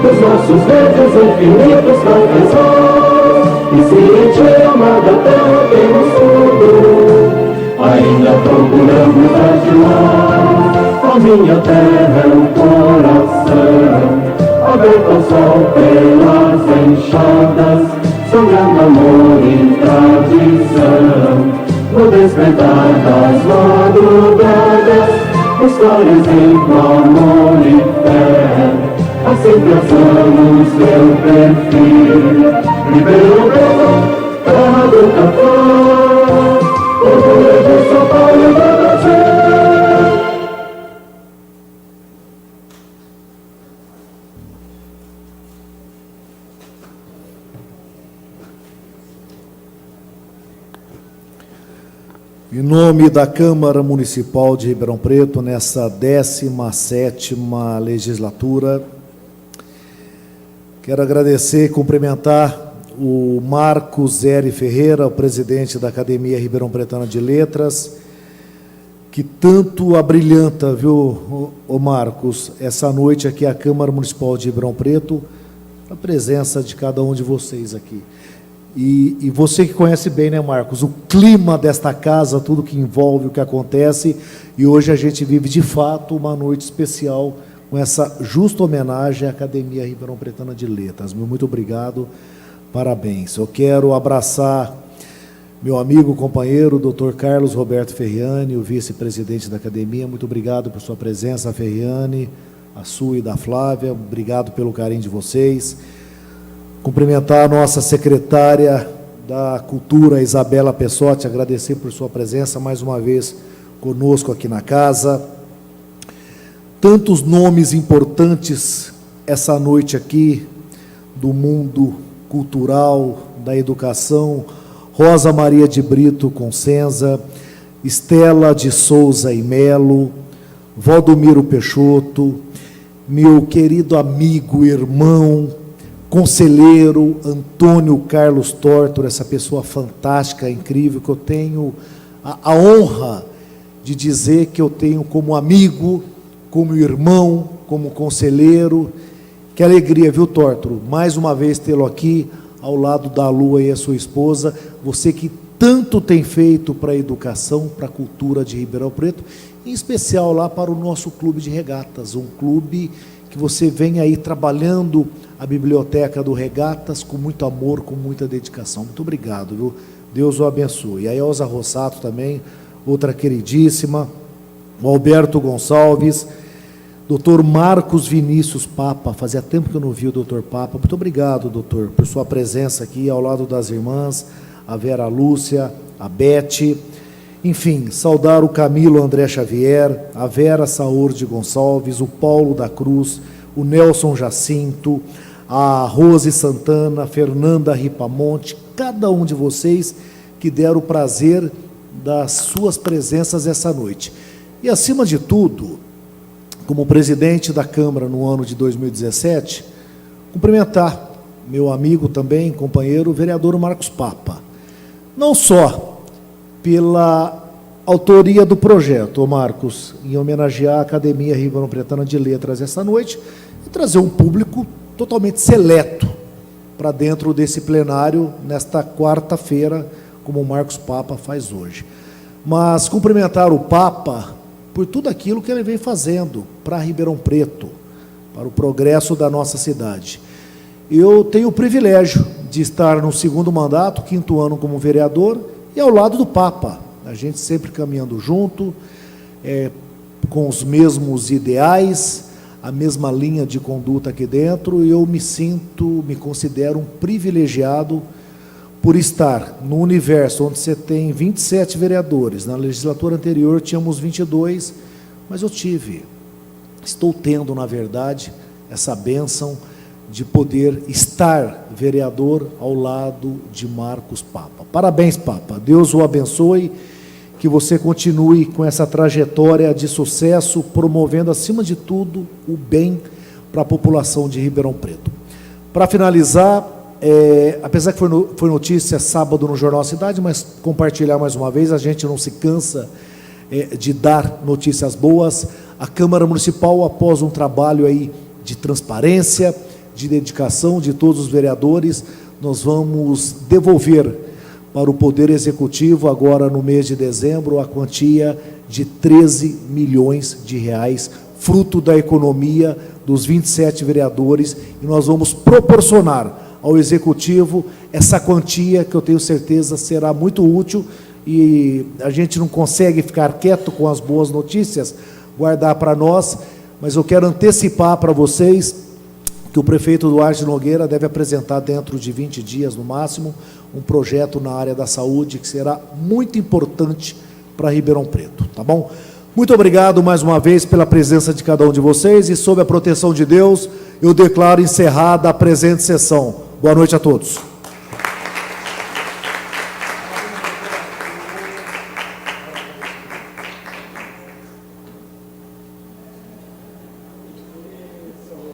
dos nossos verdes infinitos cafezais, e se em ti, amada terra, temos tudo, ainda procuramos dar de lá. A minha terra é um coração aberto ao sol pelas enxadas, sangrando amor e tradição. No despertar das madrugadas, histórias entre amor e fé. Assim traçamos teu perfil, Ribeirão Preto, terra do café. Orgulho de São Paulo e do Brasil. Em nome da Câmara Municipal de Ribeirão Preto, nessa 17ª legislatura, quero agradecer e cumprimentar o Marcos Zeri Ferreira, o presidente da Academia Ribeirão Pretana de Letras, que tanto abrilhanta, viu, ô Marcos, essa noite aqui a Câmara Municipal de Ribeirão Preto, a presença de cada um de vocês aqui. E você que conhece bem, né, Marcos, o clima desta casa, tudo que envolve, o que acontece, e hoje a gente vive, de fato, uma noite especial com essa justa homenagem à Academia Ribeirão Pretana de Letras. Meu muito obrigado, parabéns. Eu quero abraçar meu amigo, companheiro, Dr. Carlos Roberto Ferriani, o vice-presidente da Academia. Muito obrigado por sua presença, Ferriani, a sua e da Flávia. Obrigado pelo carinho de vocês. Cumprimentar a nossa secretária da Cultura, Isabela Pessotti, agradecer por sua presença mais uma vez conosco aqui na casa. Tantos nomes importantes essa noite aqui, do mundo cultural, da educação, Rosa Maria de Brito Consenza, Estela de Souza e Melo, Valdomiro Peixoto, meu querido amigo, irmão, conselheiro Antônio Carlos Tortor, essa pessoa fantástica, incrível, que eu tenho a honra de dizer que eu tenho como amigo, como irmão, como conselheiro. Que alegria, viu, Tortor? Mais uma vez tê-lo aqui, ao lado da Lua e a sua esposa, você que tanto tem feito para a educação, para a cultura de Ribeirão Preto, em especial lá para o nosso clube de regatas, um clube que você vem aí trabalhando a biblioteca do Regatas com muito amor, com muita dedicação. Muito obrigado, viu? Deus o abençoe. E a Elza Rossato também, outra queridíssima, o Alberto Gonçalves, doutor Marcos Vinícius Papa, fazia tempo que eu não vi o doutor Papa. Muito obrigado, doutor, por sua presença aqui ao lado das irmãs, a Vera Lúcia, a Bete, enfim, saudar o Camilo André Xavier, a Vera Saúde Gonçalves, o Paulo da Cruz, o Nelson Jacinto, a Rose Santana, a Fernanda Ripamonte, cada um de vocês que deram o prazer das suas presenças essa noite. E, acima de tudo, como presidente da Câmara no ano de 2017, cumprimentar meu amigo também, companheiro, o vereador Marcos Papa. Não só pela autoria do projeto, ô Marcos, em homenagear a Academia Ribeirão Pretana de Letras essa noite, e trazer um público totalmente seleto para dentro desse plenário, nesta quarta-feira, como o Marcos Papa faz hoje. Mas cumprimentar o Papa por tudo aquilo que ele vem fazendo para Ribeirão Preto, para o progresso da nossa cidade. Eu tenho o privilégio de estar no segundo mandato, 5º ano como vereador, e ao lado do Papa, a gente sempre caminhando junto, com os mesmos ideais, a mesma linha de conduta aqui dentro, e eu me considero um privilegiado por estar no universo onde você tem 27 vereadores. Na legislatura anterior tínhamos 22, mas estou tendo, na verdade, essa bênção de poder estar vereador ao lado de Marcos Papa. Parabéns, Papa. Deus o abençoe, que você continue com essa trajetória de sucesso, promovendo, acima de tudo, o bem para a população de Ribeirão Preto. Para finalizar, apesar que foi notícia sábado no Jornal Cidade, mas compartilhar mais uma vez, a gente não se cansa de dar notícias boas. A Câmara Municipal, após um trabalho aí de transparência, de dedicação de todos os vereadores, nós vamos devolver para o Poder Executivo, agora no mês de dezembro, a quantia de 13 milhões de reais, fruto da economia dos 27 vereadores, e nós vamos proporcionar ao Executivo essa quantia que eu tenho certeza será muito útil, e a gente não consegue ficar quieto com as boas notícias, guardar para nós, mas eu quero antecipar para vocês que o prefeito Duarte Nogueira deve apresentar dentro de 20 dias, no máximo, um projeto na área da saúde que será muito importante para Ribeirão Preto, tá bom? Muito obrigado mais uma vez pela presença de cada um de vocês, e sob a proteção de Deus, eu declaro encerrada a presente sessão. Boa noite a todos.